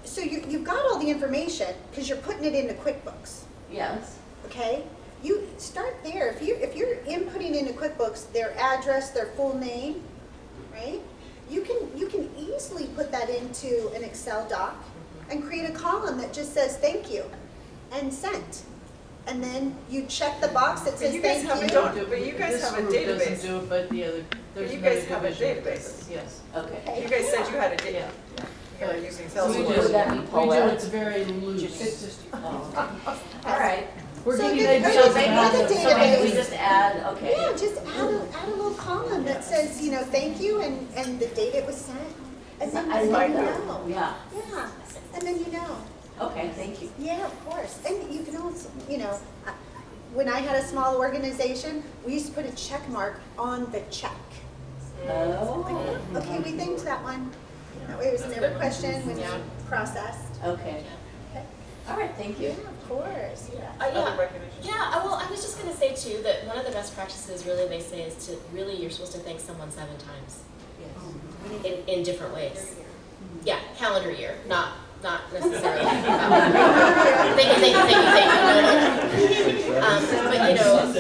Speaker 2: so you've got all the information because you're putting it into QuickBooks.
Speaker 12: Yes.
Speaker 2: Okay. You start there. If you're inputting into QuickBooks their address, their full name, right? You can easily put that into an Excel doc and create a column that just says thank you and sent. And then you check the box that says thank you.
Speaker 3: But you guys have a
Speaker 5: This group
Speaker 3: database.
Speaker 5: doesn't do it, but the other, there's
Speaker 3: You
Speaker 5: another
Speaker 3: guys have a
Speaker 5: division that
Speaker 3: database.
Speaker 5: does it. Yes.
Speaker 12: Okay.
Speaker 3: You guys said you had a database.
Speaker 5: Yeah.
Speaker 3: You're using
Speaker 5: We
Speaker 3: Salesforce.
Speaker 5: do,
Speaker 12: Would that be
Speaker 5: we do,
Speaker 12: Paulette?
Speaker 5: it's very loose.
Speaker 6: It's just,
Speaker 12: All right.
Speaker 5: We're
Speaker 2: So
Speaker 5: giving
Speaker 2: then-
Speaker 5: ideas
Speaker 2: so
Speaker 12: maybe
Speaker 5: about
Speaker 2: the
Speaker 5: it.
Speaker 12: So maybe we
Speaker 2: database.
Speaker 12: just add, okay.
Speaker 2: Yeah, just add a little column that says, you know, thank you and the date it was sent. And then
Speaker 12: I
Speaker 2: you
Speaker 12: like
Speaker 2: know.
Speaker 12: that. Yeah.
Speaker 2: Yeah, and then you know.
Speaker 12: Okay, thank you.
Speaker 2: Yeah, of course. And you can also, you know, when I had a small organization, we used to put a check mark on the check.
Speaker 12: Oh.
Speaker 2: Okay, we thanked that one. That way it was never questioned when you processed.
Speaker 12: Okay. All right, thank you.
Speaker 2: Yeah, of course, yeah.
Speaker 3: Other recognition.
Speaker 4: Yeah, well, I was just gonna say too, that one of the best practices really they say is to really, you're supposed to thank someone 7 times in different ways. Yeah, calendar year, not necessarily. Thank you. But you know,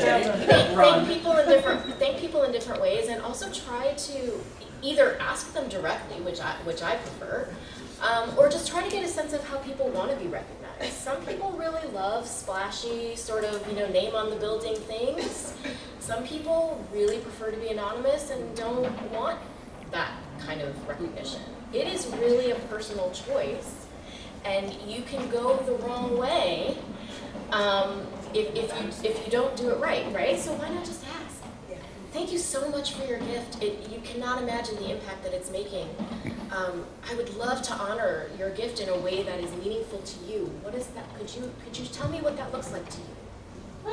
Speaker 4: thank people in different ways, and also try to either ask them directly, which I prefer, or just try to get a sense of how people want to be recognized. Some people really love splashy, sort of, you know, name on the building things. Some people really prefer to be anonymous and don't want that kind of recognition. It is really a personal choice, and you can go the wrong way if you don't do it right? So why not just ask? Thank you so much for your gift. You cannot imagine the impact that it's making. I would love to honor your gift in a way that is meaningful to you. What is that? Could you tell me what that looks like to you?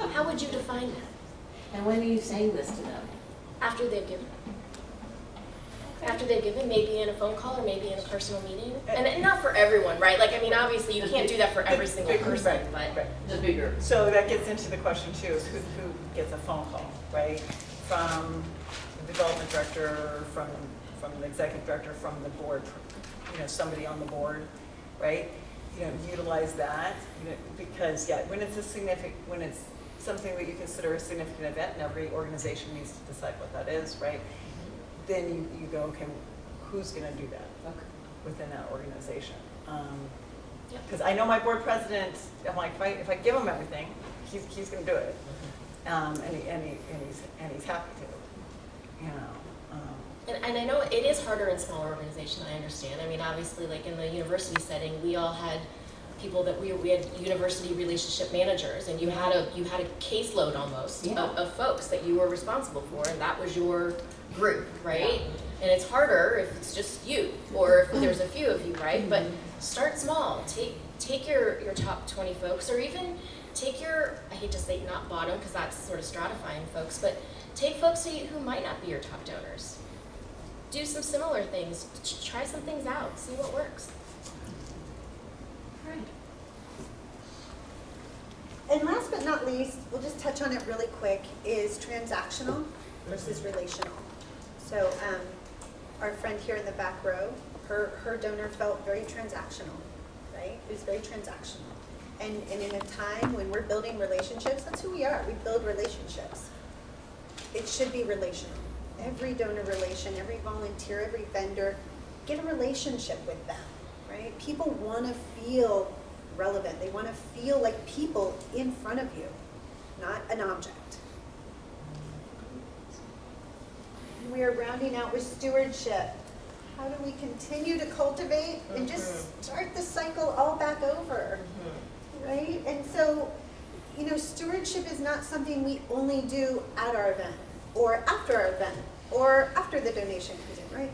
Speaker 4: How would you define that?
Speaker 12: And when are you saying this to them?
Speaker 4: After they've given. after they've given, maybe in a phone call or maybe in a personal meeting. And not for everyone, right? Like, I mean, obviously you can't do that for every single person, but.
Speaker 5: The bigger.
Speaker 3: So that gets into the question too, is who gets a phone call, right? From the development director, from the executive director, from the board, somebody on the board, right? Utilize that, because when it's when it's something that you consider a significant event, and every organization needs to decide what that is, right? Then you go, okay, who's gonna do that within that organization? Because I know my board president, I'm like, if I give him everything, he's gonna do it. And he's happy to,
Speaker 4: And I know it is harder in smaller organizations, I understand. I mean, obviously, like in the university setting, we all had people that we had university relationship managers, and you had a caseload almost of folks that you were responsible for, and that was your group, right? And it's harder if it's just you, or if there's a few of you, right? But start small. Take your top 20 folks, or even take your, I hate to say not bottom, because that's sort of stratifying folks, but take folks who might not be your top donors. Do some similar things. Try some things out. See what works.
Speaker 2: Right. And last but not least, we'll just touch on it really quick, is transactional versus relational. So our friend here in the back row, her donor felt very transactional, right? It was very transactional. And in a time when we're building relationships, that's who we are. We build relationships. It should be relational. Every donor relation, every volunteer, every vendor, get a relationship with them, right? People want to feel relevant. They want to feel like people in front of you, not an object. And we are rounding out with stewardship. How do we continue to cultivate and just start the cycle all back over, right? And so, stewardship is not something we only do at our event, or after our event, or after the donation comes in, right?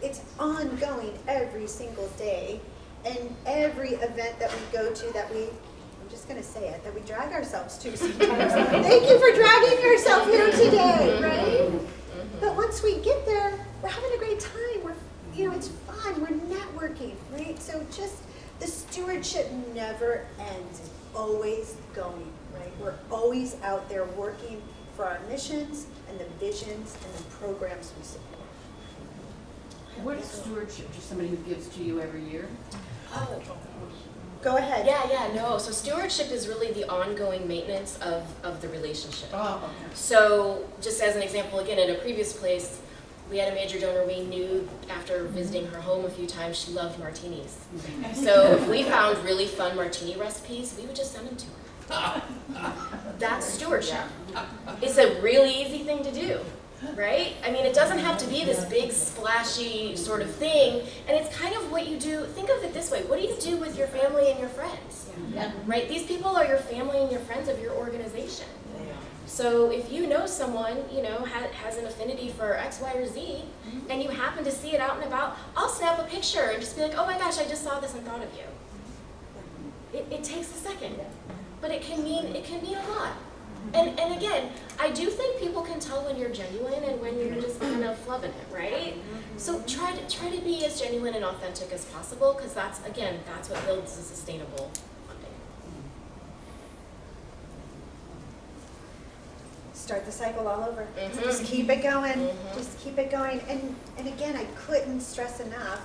Speaker 2: It's ongoing every single day, and every event that we go to I'm just gonna say it, that we drag ourselves to sometimes. Thank you for dragging yourself here today, right? But once we get there, we're having a great time. It's fun, we're networking, right? So just the stewardship never ends, it's always going, right? We're always out there working for our missions and the visions and the programs we support.
Speaker 5: What is stewardship? Just somebody who gives to you every year?
Speaker 4: Oh.
Speaker 2: Go ahead.
Speaker 4: No. So stewardship is really the ongoing maintenance of the relationship.
Speaker 5: Oh, okay.
Speaker 4: So just as an example, again, at a previous place, we had a major donor. We knew after visiting her home a few times, she loved martinis. So if we found really fun martini recipes, we would just send them to her. That's stewardship. It's a really easy thing to do, right? I mean, it doesn't have to be this big splashy sort of thing, and it's kind of what you do. Think of it this way: what do you do with your family and your friends? Right? These people are your family and your friends of your organization. So if you know someone, has an affinity for X, Y, or Z, and you happen to see it out and about, I'll snap a picture and just be like, oh my gosh, I just saw this and thought of you. It takes a second, but it can mean a lot. And again, I do think people can tell when you're genuine and when you're just kind of flubbing it, right? So try to be as genuine and authentic as possible, because that's what builds a sustainable funding.
Speaker 2: Start the cycle all over. Just keep it going. Just keep it going. And again, I couldn't stress enough,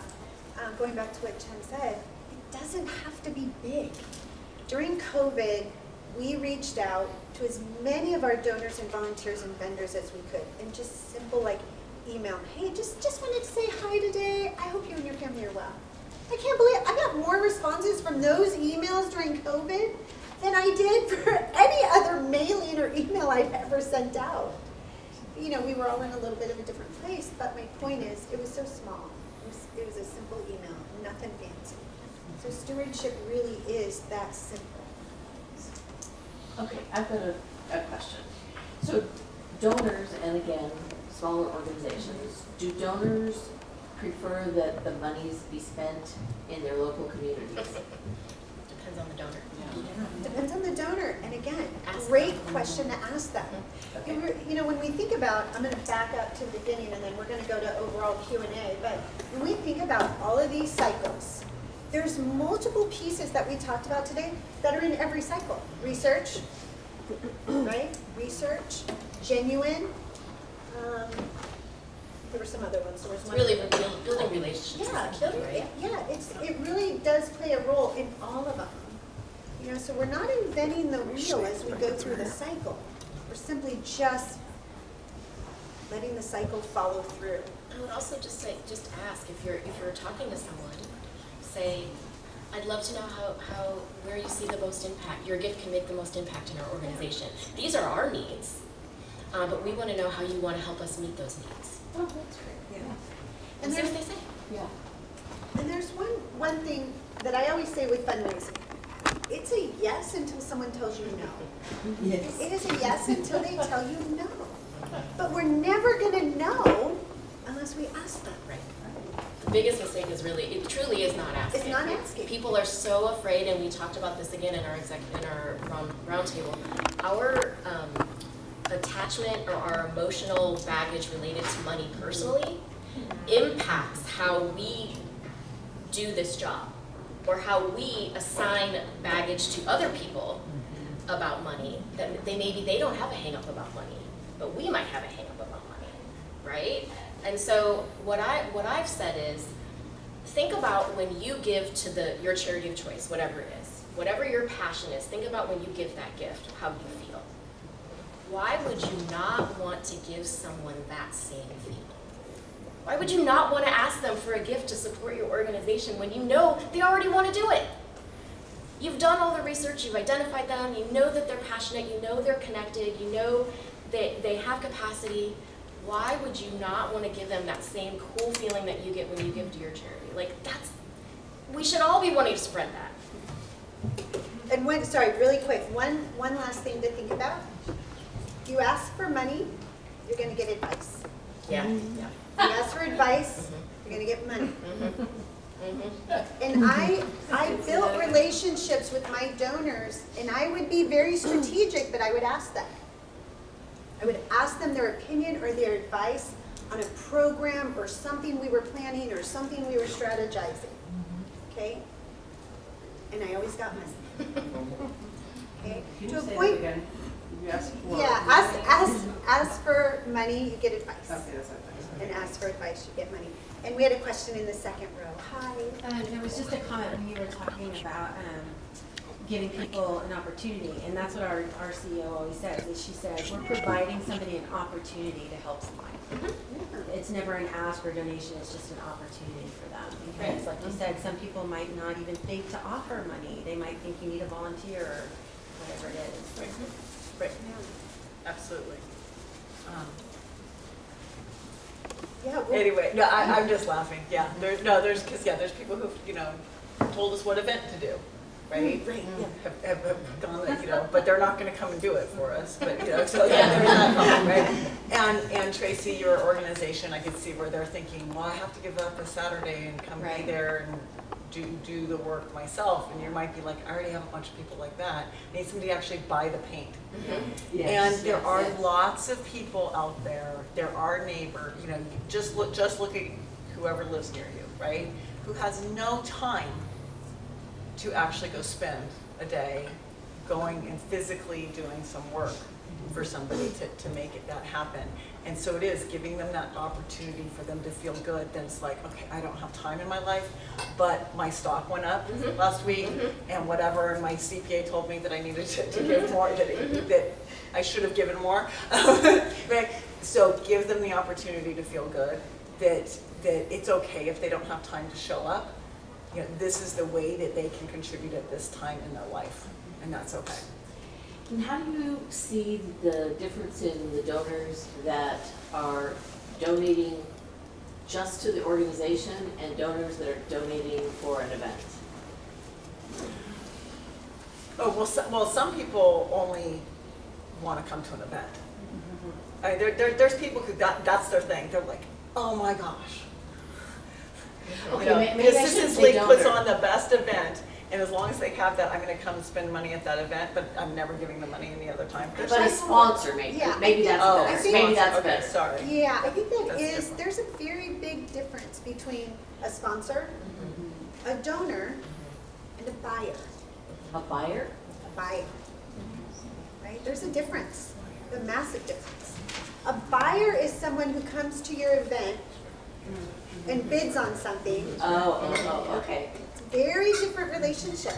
Speaker 2: going back to what Chen said, it doesn't have to be big. During COVID, we reached out to as many of our donors and volunteers and vendors as we could, and just simple email. Hey, just wanted to say hi today. I hope you and your family are well. I can't believe I got more responses from those emails during COVID than I did for any other mailing or email I'd ever sent out. We were all in a little bit of a different place, but my point is, it was so small. It was a simple email, nothing fancy. So stewardship really is that simple.
Speaker 12: Okay, I've got a question. So donors, and again, smaller organizations, do donors prefer that the monies be spent in their local communities?
Speaker 4: Depends on the donor.
Speaker 2: Depends on the donor, and again,
Speaker 4: Ask
Speaker 2: great
Speaker 4: them.
Speaker 2: question to ask them. You know, when we think about, I'm gonna back up to the beginning and then we're gonna go to overall Q&A, but when we think about all of these cycles, there's multiple pieces that we talked about today that are in every cycle. Research, right? Research, genuine, there were some other ones. There was one.
Speaker 4: Really building relationships
Speaker 2: Yeah,
Speaker 4: with the kid, right?
Speaker 2: yeah, it really does play a role in all of them. You know, so we're not inventing the wheel as we go through the cycle. We're simply just letting the cycle follow through.
Speaker 4: I would also just say, just ask if you're talking to someone, say, I'd love to know where you see the most impact. Your gift can make the most impact in our organization. These are our needs, but we want to know how you want to help us meet those needs.
Speaker 2: Oh, that's great. Yeah.
Speaker 4: And see what they say.
Speaker 2: Yeah. And there's one thing that I always say with fundraising. It's a yes until someone tells you no.
Speaker 9: Yes.
Speaker 2: It is a yes until they tell you no. But we're never gonna know unless we ask them.
Speaker 4: Right. The biggest mistake is really, it truly is not asking.
Speaker 2: It's not asking.
Speaker 4: People are so afraid, and we talked about this again in our roundtable. Our attachment or our emotional baggage related to money personally impacts how we do this job, or how we assign baggage to other people about money. That they don't have a hang up about money, but we might have a hang up about money, right? And so what I've said is, think about when you give to your charity of choice, whatever it is, whatever your passion is, think about when you give that gift, how you feel. Why would you not want to give someone that same feeling? Why would you not want to ask them for a gift to support your organization when you know they already want to do it? You've done all the research, you've identified them, you know that they're passionate, you know they're connected, you know that they have capacity. Why would you not want to give them that same cool feeling that you get when you give to your charity? Like, we should all be wanting to spread that.
Speaker 2: And really quick, one last thing to think about. You ask for money, you're gonna get advice.
Speaker 4: Yeah.
Speaker 2: You ask for advice, you're gonna get money. And I built relationships with my donors, and I would be very strategic, but I would ask them. I would ask them their opinion or their advice on a program or something we were planning or something we were strategizing. Okay? And I always got money. Okay?
Speaker 5: Can
Speaker 2: To
Speaker 5: you
Speaker 2: a
Speaker 5: say
Speaker 2: point.
Speaker 5: that again? You ask for.
Speaker 2: Yeah, ask for money, you get advice.
Speaker 5: Okay, that's advice.
Speaker 2: And ask for advice, you get money. And we had a question in the second row. Hi.
Speaker 10: There was just a comment when you were talking about giving people an opportunity, and that's what our CEO always says, is she says, we're providing somebody an opportunity to help somebody. It's never an ask or donation, it's just an opportunity for them. Because like you said, some people might not even think to offer money. They might think you need a volunteer or whatever it is.
Speaker 3: Right. Absolutely.
Speaker 2: Yeah. Well,
Speaker 3: Anyway, no, I'm just laughing. Yeah, there's people who've, told us what event to do, right?
Speaker 2: Right. Yeah.
Speaker 3: Have gone, but they're not going to come and do it for us. But so there's that comment, right? And Tracy, your organization, I could see where they're thinking, well, I have to give up a Saturday and come be there and do the work myself. And you might be like, I already have a bunch of people like that. I need somebody to actually buy the paint. And there are lots of people out there. There are neighbors. Just look at whoever lives near you, right? Who has no time to actually go spend a day going and physically doing some work for somebody to make that happen. And so it is giving them that opportunity for them to feel good. Then it's like, okay, I don't have time in my life, but my stock went up last week and whatever, and my CPA told me that I needed to give more, that I should have given more. Right? So give them the opportunity to feel good, that it's okay if they don't have time to show up. This is the way that they can contribute at this time in their life, and that's okay.
Speaker 12: And how do you see the difference in the donors that are donating just to the organization and donors that are donating for an event?
Speaker 3: Oh, well, some people only want to come to an event. There's people who that's their thing. They're like, oh my gosh.
Speaker 4: Okay, maybe I shouldn't
Speaker 3: Assistance
Speaker 4: say
Speaker 3: League puts
Speaker 4: donor.
Speaker 3: on the best event, And as long as they have that, I'm gonna come spend money at that event, but I'm never giving them money any other time.
Speaker 12: But a sponsor maybe,
Speaker 2: Yeah.
Speaker 12: maybe that's
Speaker 3: Oh,
Speaker 12: better, maybe that's
Speaker 3: okay,
Speaker 12: better.
Speaker 3: sorry.
Speaker 2: Yeah, I think that
Speaker 3: That's
Speaker 2: is,
Speaker 3: different.
Speaker 2: there's a very big difference between a sponsor, a donor, and a buyer.
Speaker 12: A buyer?
Speaker 2: A buyer. Right? There's a difference, a massive difference. A buyer is someone who comes to your event and bids on something.
Speaker 12: Oh, okay,
Speaker 2: It's a very different relationship,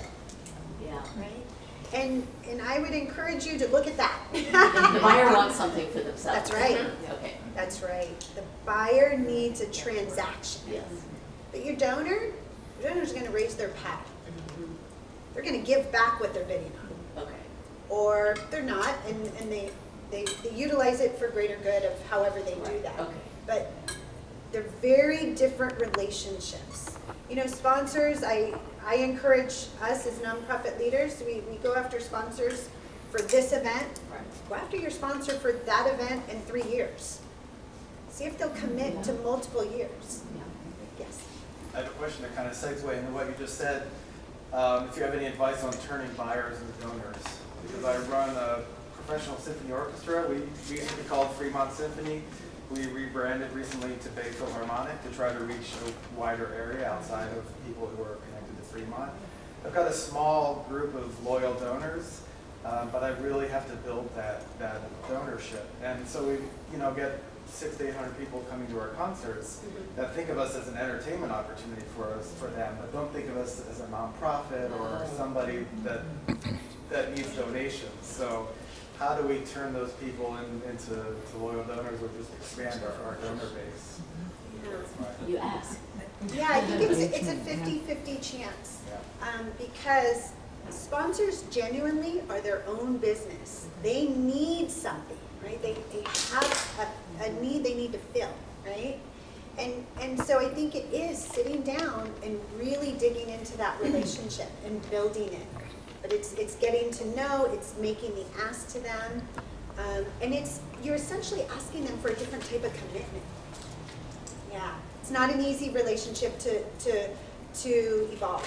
Speaker 12: yeah.
Speaker 2: right? And I would encourage you to look at that.
Speaker 12: The buyer wants something for themselves.
Speaker 2: That's right.
Speaker 12: Okay,
Speaker 2: That's right. The buyer needs a transaction.
Speaker 12: yes.
Speaker 2: But your donor's gonna raise their pay. They're gonna give back what they're bidding on.
Speaker 12: Okay.
Speaker 2: Or they're not, and they utilize it for greater good of however they do that.
Speaker 12: Okay.
Speaker 2: But they're very different relationships. You know, sponsors, I encourage us as nonprofit leaders, we go after sponsors for this event.
Speaker 12: Right.
Speaker 2: Go after your sponsor for that event in 3 years. See if they'll commit to multiple years. Yes.
Speaker 13: I have a question that kind of segues into what you just said. If you have any advice on turning buyers into donors. Because I run a professional symphony orchestra. We used to be called Fremont Symphony. We rebranded recently to Bay Philharmonic to try to reach a wider area outside of people who are connected to Fremont. I've got a small group of loyal donors, but I really have to build that donorship. And so we, get 600 to 800 people coming to our concerts that think of us as an entertainment opportunity for them, but don't think of us as a nonprofit or somebody that needs donations. So how do we turn those people into loyal donors or just expand our donor base?
Speaker 12: You ask.
Speaker 2: Yeah, I think it's a 50-50 chance. Because sponsors genuinely are their own business. They need something, right? They have a need they need to fill, right? And so I think it is sitting down and really digging into that relationship and building it. But it's getting to know, it's making the ask to them, and you're essentially asking them for a different type of commitment. Yeah, it's not an easy relationship to evolve.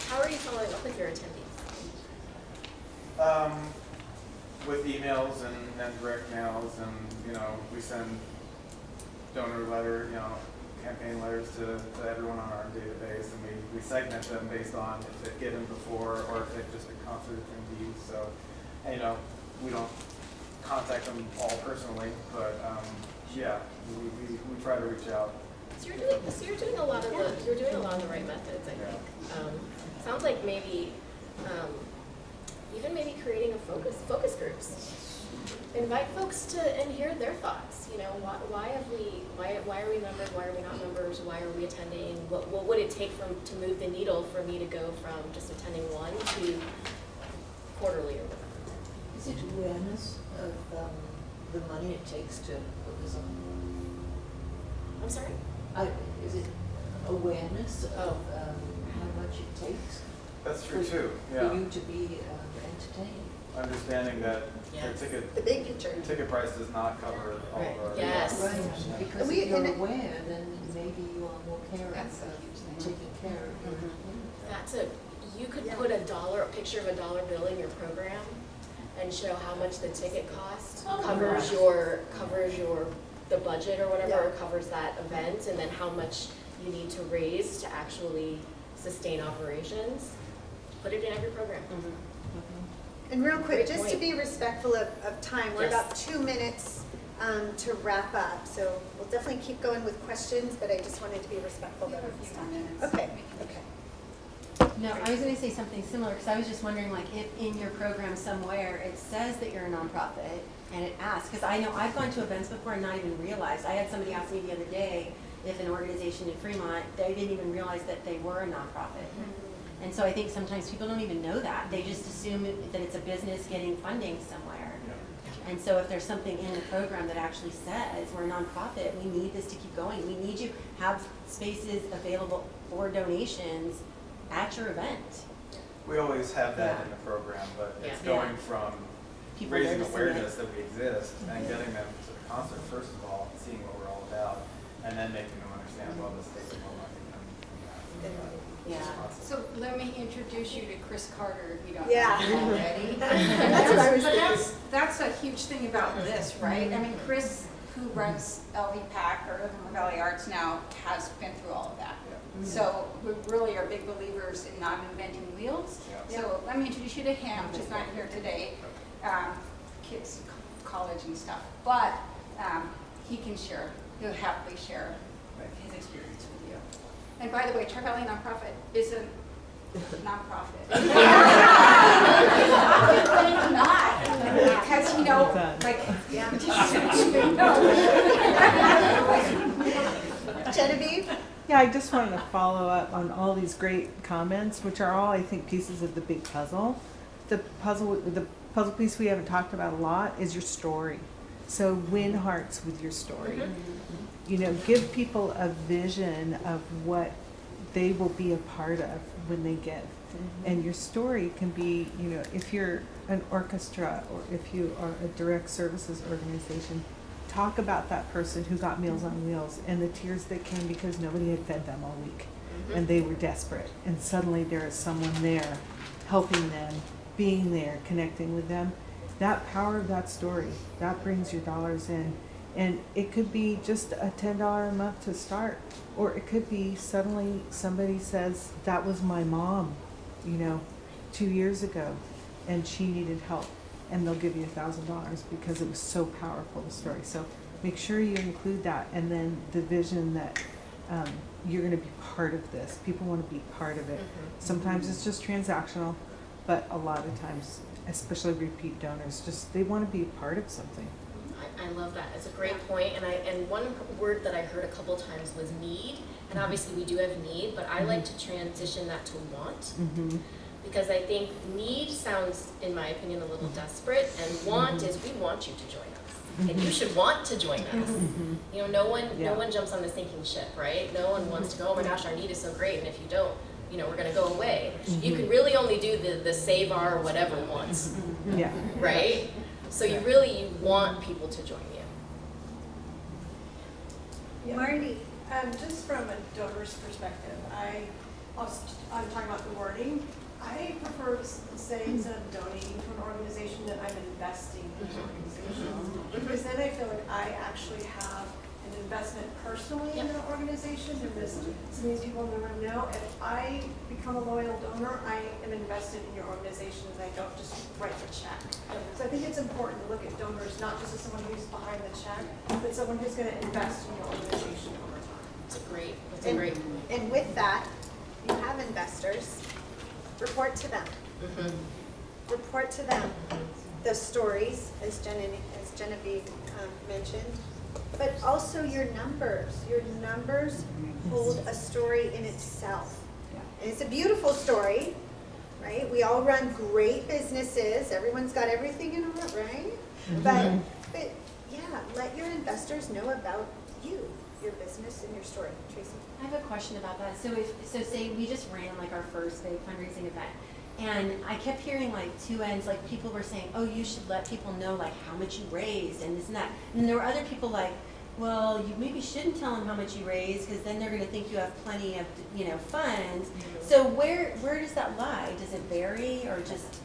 Speaker 4: How are you following up with your attendees?
Speaker 13: With emails and direct mails, and we send donor letter, campaign letters to everyone on our database, and we segment them based on if they've given before or if they've just been concert attendees. So, we don't contact them all personally, but we try to reach out.
Speaker 4: So you're doing a lot of the right methods, I think. Sounds like maybe even maybe creating a focus groups. Invite folks and hear their thoughts. Why are we members? Why are we not members? Why are we attending? What would it take to move the needle for me to go from just attending one to quarterly or whatever?
Speaker 14: Is it awareness of the money it takes to put this on?
Speaker 4: I'm sorry?
Speaker 14: Is it awareness of how much it takes?
Speaker 13: That's true too. Yeah.
Speaker 14: For you to be entertained.
Speaker 13: Understanding that
Speaker 2: The big picture.
Speaker 13: ticket price does not cover all of our.
Speaker 4: Yes.
Speaker 14: Right, because if you're aware, then maybe you are more caring of taking care of your
Speaker 4: You could put a picture of a dollar bill in your program and show how much the ticket cost covers the budget or whatever, or covers that event, and then how much you need to raise to actually sustain operations. Put it in every program.
Speaker 2: And real quick,
Speaker 4: Great
Speaker 2: just to
Speaker 4: point.
Speaker 2: be respectful of time, we're
Speaker 4: Yes.
Speaker 2: about 2 minutes to wrap up. So we'll definitely keep going with questions, but I just wanted to be respectful of everyone's time. Okay.
Speaker 10: No, I was gonna say something similar, because I was just wondering, like, if in your program somewhere, it says that you're a nonprofit, and it asks, because I know I've gone to events before and not even realized. I had somebody ask me the other day if an organization in Fremont, they didn't even realize that they were a nonprofit. And so I think sometimes people don't even know that. They just assume that it's a business getting funding somewhere. And so if there's something in the program that actually says we're a nonprofit, we need this to keep going. We need you to have spaces available for donations at your event.
Speaker 13: We always have that in the program, but it's going from
Speaker 10: People
Speaker 13: raising
Speaker 10: noticing
Speaker 13: awareness that we exist and getting them to the concert first of all, seeing what we're all about, and then making them understand, well, this takes more money than that.
Speaker 10: Yeah.
Speaker 8: So let me introduce you to Chris Carter, if you don't
Speaker 2: Yeah.
Speaker 8: know already.
Speaker 2: That's what I was thinking.
Speaker 8: That's a huge thing about this, right? I mean, Chris, who runs LVPAC or Livermore Valley Arts now, has been through all of that. So we really are big believers in not inventing wheels. So let me introduce you to him, which is not here today. Kids, college and stuff. But he can share, he'll happily share his experience with you. And by the way, Tri Valley Nonprofit is a nonprofit. Not, because, you know, like,
Speaker 2: Genevieve?
Speaker 9: Yeah, I just wanted to follow up on all these great comments, which are all, I think, pieces of the big puzzle. The puzzle piece we haven't talked about a lot is your story. So win hearts with your story. You know, give people a vision of what they will be a part of when they give. And your story can be, you know, if you're an orchestra or if you are a direct services organization, talk about that person who got Meals on Wheels and the tears that came because nobody had fed them all week and they were desperate, and suddenly there is someone there helping them, being there, connecting with them. That power of that story, that brings your dollars in. And it could be just a $10 a month to start, or it could be suddenly somebody says, that was my mom, you know, 2 years ago, and she needed help. And they'll give you $1,000 because it was so powerful, the story. So make sure you include that, and then the vision that you're going to be part of this. People want to be part of it. Sometimes it's just transactional, but a lot of times, especially repeat donors, just they want to be a part of something.
Speaker 4: I love that. It's a great point. And one word that I heard a couple times was need. And obviously we do have need, but I like to transition that to want. Because I think need sounds, in my opinion, a little desperate, and want is we want you to join us, and you should want to join us. You know, no one jumps on the sinking ship, right? No one wants to go, oh my gosh, our need is so great, and if you don't, you know, we're going to go away. You can really only do the save our whatever once, right? So you want people to join you.
Speaker 2: Marty?
Speaker 15: Just from a donor's perspective, I'm talking about the wording. I prefer to say instead of donating to an organization that I'm investing in an organization. Because then I feel like I actually have an investment personally in that organization. And this, some of these people in the room know, if I become a loyal donor, I am invested in your organization and I don't just write the check. So I think it's important to look at donors not just as someone who's behind the check, but someone who's going to invest in your organization over time.
Speaker 4: It's a great point.
Speaker 2: And with that, you have investors. Report to them. Report to them the stories, as Genevieve mentioned, but also your numbers. Your numbers hold a story in itself. And it's a beautiful story, right? We all run great businesses. Everyone's got everything in order, right? But yeah, let your investors know about you, your business, and your story. Tracy?
Speaker 10: I have a question about that. So say we just ran like our first big fundraising event, and I kept hearing like two ends, like people were saying, oh, you should let people know like how much you raised and this and that. And there were other people like, well, you maybe shouldn't tell them how much you raised because then they're going to think you have plenty of, you know, funds. So where does that lie? Does it vary or just,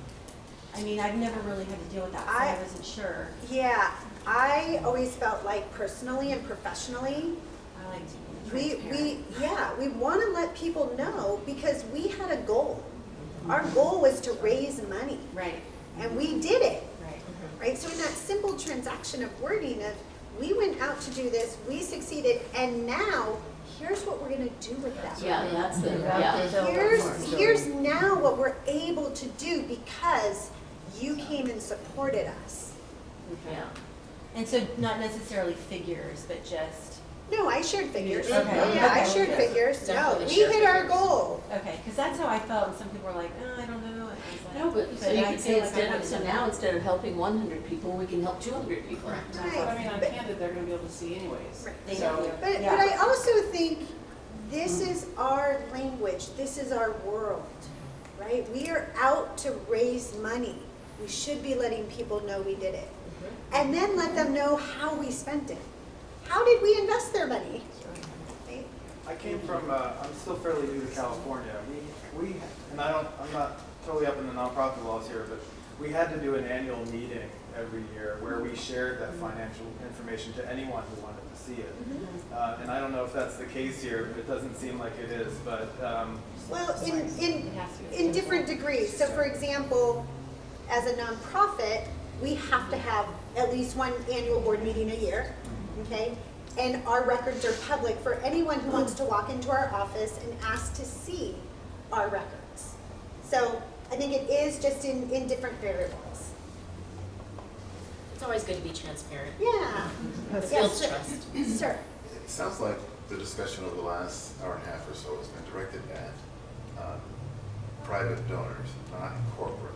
Speaker 10: I mean, I've never really had to deal with that, so I wasn't sure.
Speaker 2: Yeah, I always felt like personally and professionally,
Speaker 10: I like to be
Speaker 2: we want to let people know because we had a goal. Our goal was to raise money.
Speaker 10: Right.
Speaker 2: And we did it.
Speaker 10: Right.
Speaker 2: Right? So in that simple transaction of wording of, we went out to do this, we succeeded, and now here's what we're going to do with that.
Speaker 12: Yeah, that's the,
Speaker 2: Here's now what we're able to do because you came and supported us.
Speaker 10: Yeah. And so not necessarily figures, but just.
Speaker 2: No, I shared figures.
Speaker 10: Okay.
Speaker 2: Oh, yeah, I shared figures. No, we hit our goal.
Speaker 10: Okay, because that's how I felt, and some people were like, oh, I don't know. And I was like,
Speaker 12: no, but so you
Speaker 10: I
Speaker 12: could say
Speaker 10: feel
Speaker 12: so now instead of helping 100 people, we can help 200 people.
Speaker 10: Correct.
Speaker 5: Right. I mean, on Candid, they're going to be able to see anyways.
Speaker 10: Right.
Speaker 5: So,
Speaker 2: but I also think this is our language. This is our world, right? We are out to raise money. We should be letting people know we did it. And then let them know how we spent it. How did we invest their money? Right?
Speaker 13: I came from, I'm still fairly new to California. And I'm not totally up in the nonprofit laws here, but we had to do an annual meeting every year where we shared that financial information to anyone who wanted to see it. And I don't know if that's the case here, it doesn't seem like it is, but.
Speaker 2: Well, in different degrees. So for example, as a nonprofit, we have to have at least one annual board meeting a year, okay? And our records are public for anyone who wants to walk into our office and ask to see our records. So I think it is just in different variables.
Speaker 4: It's always good to be transparent.
Speaker 2: Yeah.
Speaker 4: It builds trust.
Speaker 2: Sir.
Speaker 16: It sounds like the discussion over the last hour and a half or so has been directed at private donors, not corporate.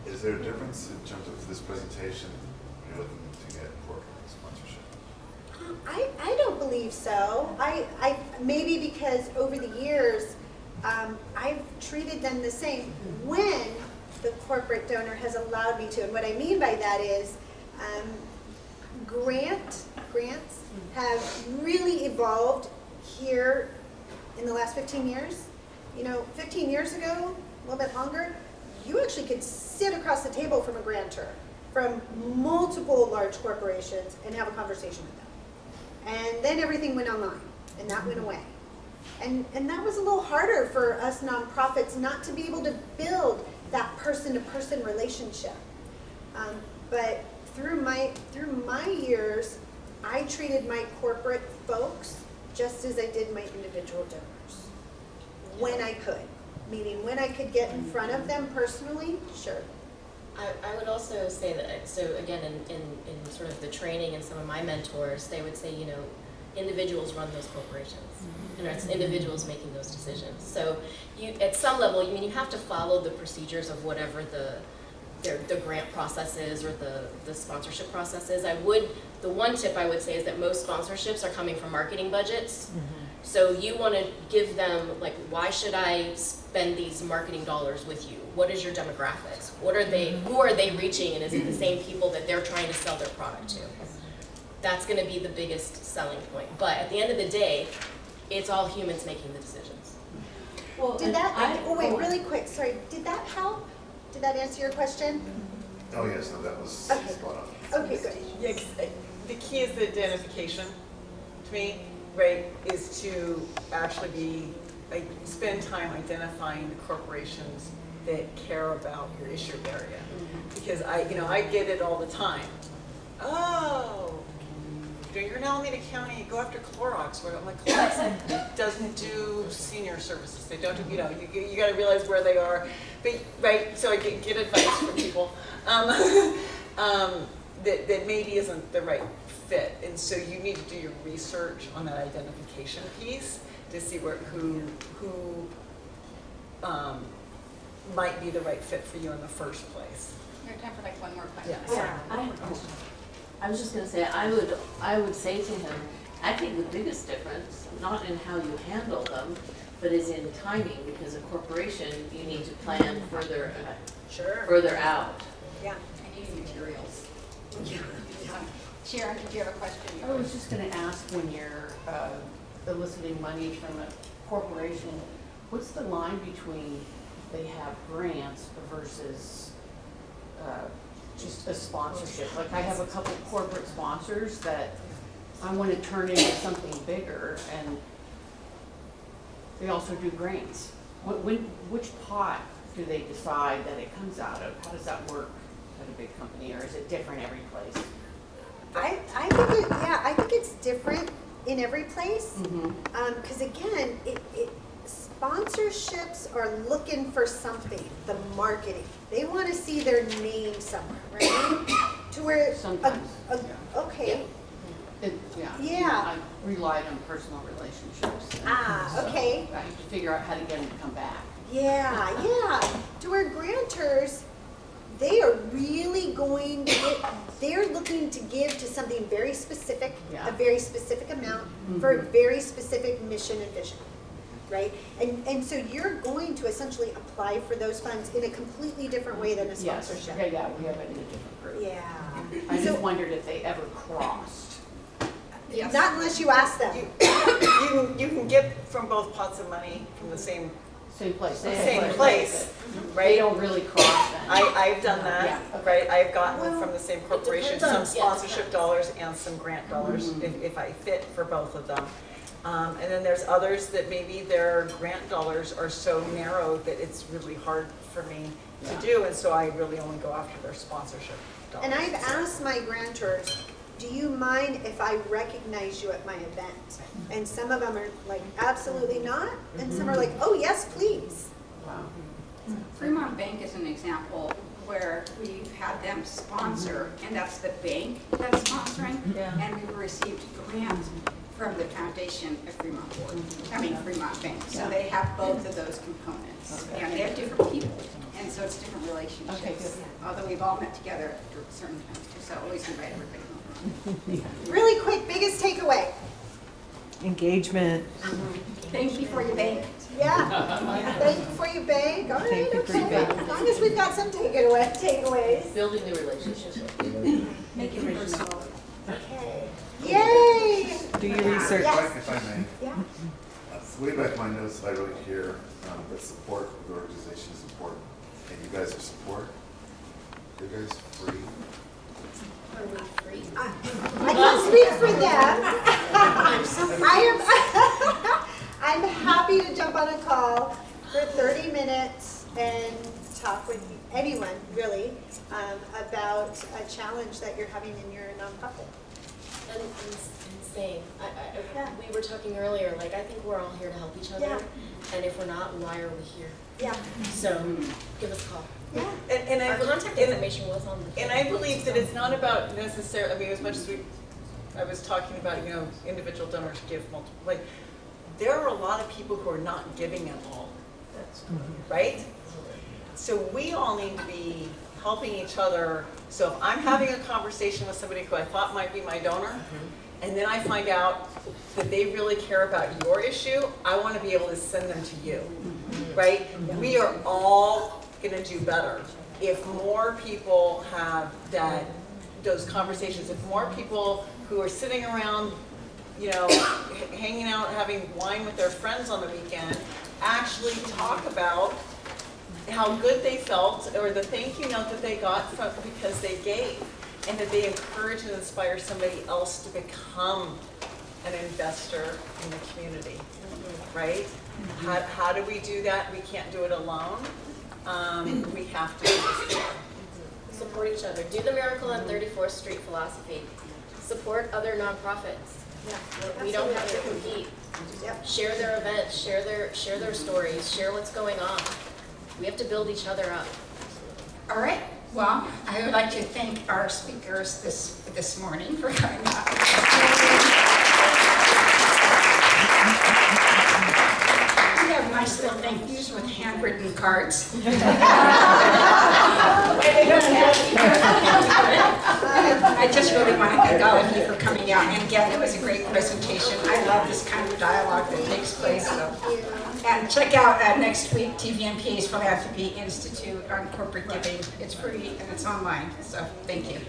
Speaker 16: Is there a difference in terms of this presentation when you're looking to get corporate sponsorship?
Speaker 2: I don't believe so. I maybe because over the years, I've treated them the same when the corporate donor has allowed me to. And what I mean by that is grants have really evolved here in the last 15 years. You know, 15 years ago, a little bit longer, you actually could sit across the table from a grantor from multiple large corporations and have a conversation with them. And then everything went online, and that went away. And that was a little harder for us nonprofits not to be able to build that person-to-person relationship. But through my years, I treated my corporate folks just as I did my individual donors. When I could, meaning when I could get in front of them personally, sure.
Speaker 4: I would also say that, so again, in sort of the training and some of my mentors, they would say, you know, individuals run those corporations, and it's individuals making those decisions. So you, at some level, you have to follow the procedures of whatever the grant process is or the sponsorship process is. The one tip I would say is that most sponsorships are coming from marketing budgets. So you want to give them, like, why should I spend these marketing dollars with you? What is your demographics? Who are they reaching, and is it the same people that they're trying to sell their product to? That's going to be the biggest selling point. But at the end of the day, it's all humans making the decisions.
Speaker 2: Well, really quick, sorry, did that help? Did that answer your question?
Speaker 16: Oh yes, no, that was spot on.
Speaker 2: Okay, good.
Speaker 3: Yeah, 'cause the key is the identification to me, right, is to actually spend time identifying the corporations that care about your issue area. Because I get it all the time. Oh, you're in Alameda County, go after Clorox. Where I'm like, Clorox doesn't do senior services. They don't do, you got to realize where they are. But, right, so I get advice from people that maybe isn't the right fit. And so you need to do your research on that identification piece to see who might be the right fit for you in the first place.
Speaker 8: We have time for like one more question.
Speaker 12: Yeah, I was just gonna say, I would say to him, I think the biggest difference, not in how you handle them, but is in timing, because a corporation, you need to plan further out.
Speaker 8: Yeah. I need materials. Yeah. Sharon, did you have a question?
Speaker 6: I was just gonna ask, when you're eliciting money from a corporation, what's the line between if they have grants versus just a sponsorship? Like, I have a couple corporate sponsors that I want to turn into something bigger, and they also do grants. Which pot do they decide that it comes out of? How does that work at a big company, or is it different every place?
Speaker 2: I think it's different in every place. Because again, sponsorships are looking for something, the marketing. They want to see their name somewhere, right? To where
Speaker 6: Sometimes.
Speaker 2: Okay.
Speaker 6: I relied on personal relationships.
Speaker 2: Okay.
Speaker 6: I have to figure out how to get them to come back.
Speaker 2: Yeah. To where grantors, they are really going to they're looking to give to something very specific, a very specific amount for a very specific mission and vision, right? And so you're going to essentially apply for those funds in a completely different way than a sponsorship.
Speaker 6: Yeah, we have it in a different group.
Speaker 2: Yeah.
Speaker 6: I just wondered if they ever crossed.
Speaker 8: Yes.
Speaker 2: Not unless you ask them.
Speaker 3: You can get from both pots of money from the same
Speaker 6: place.
Speaker 3: right?
Speaker 6: They don't really cross that.
Speaker 3: I've done that,
Speaker 6: Yeah.
Speaker 3: right? I've gotten them from the same corporation,
Speaker 4: depends on-
Speaker 3: some sponsorship dollars and some grant dollars, if I fit for both of them. And then there's others that maybe their grant dollars are so narrow that it's really hard for me to do, and so I really only go after their sponsorship dollars.
Speaker 2: And I've asked my grantors, do you mind if I recognize you at my event? And some of them are like, absolutely not, and some are like, oh, yes, please.
Speaker 8: Fremont Bank is an example where we've had them sponsor, and that's the bank that's sponsoring, and we received grants from the foundation of Fremont Bank. So they have both of those components, and they have different people, and so it's different relationships.
Speaker 6: Okay, good.
Speaker 8: Although we've all met together at certain times, so always invite everybody.
Speaker 2: Really quick, biggest takeaway.
Speaker 9: Engagement.
Speaker 8: Think before you bank.
Speaker 2: Yeah. Thank you before you bank. All right,
Speaker 9: Thank you for your
Speaker 2: okay.
Speaker 9: bank.
Speaker 2: As long as we've got some takeaways.
Speaker 12: Building the relationships.
Speaker 8: Make it personal.
Speaker 2: Okay. Yay!
Speaker 9: Do your research.
Speaker 2: Yes.
Speaker 16: If I may.
Speaker 2: Yeah.
Speaker 16: Way back in my notes, I wrote here that support of the organization is important, and you guys are support. You guys free?
Speaker 4: Are we free?
Speaker 2: I can't speak for them. I'm happy to jump on a call for 30 minutes and talk with anyone, really, about a challenge that you're having in your nonprofit.
Speaker 4: And same. We were talking earlier, like, I think we're all here to help each other.
Speaker 2: Yeah.
Speaker 4: And if we're not, why are we here?
Speaker 2: Yeah.
Speaker 4: So give us a call.
Speaker 2: Yeah.
Speaker 3: And I
Speaker 4: Our contact information was on the.
Speaker 3: And I believe that it's not about necessarily, I mean, as much as I was talking about, individual donors give multiple, like, there are a lot of people who are not giving at all, right? So we all need to be helping each other. So if I'm having a conversation with somebody who I thought might be my donor, and then I find out that they really care about your issue, I want to be able to send them to you, right? We are all going to do better if more people have those conversations, if more people who are sitting around, hanging out, having wine with their friends on the weekend, actually talk about how good they felt or the thank you note that they got because they gave, and that they encourage and inspire somebody else to become an investor in the community, right? How do we do that? We can't do it alone. We have to do this together.
Speaker 4: Support each other. Do the Miracle on 34th Street philosophy. Support other nonprofits.
Speaker 2: Yeah,
Speaker 4: We don't have to compete.
Speaker 2: Yep.
Speaker 4: Share their events, share their stories, share what's going on. We have to build each other up.
Speaker 1: All right, well, I would like to thank our speakers this morning for coming up. We have nice little thank yous with handwritten cards. I just really want to thank all of you for coming out, and again, it was a great presentation. I love this kind of dialogue that takes place. And check out next week TVNPA's Philanthropy Institute on corporate giving. It's free and it's online, so thank you.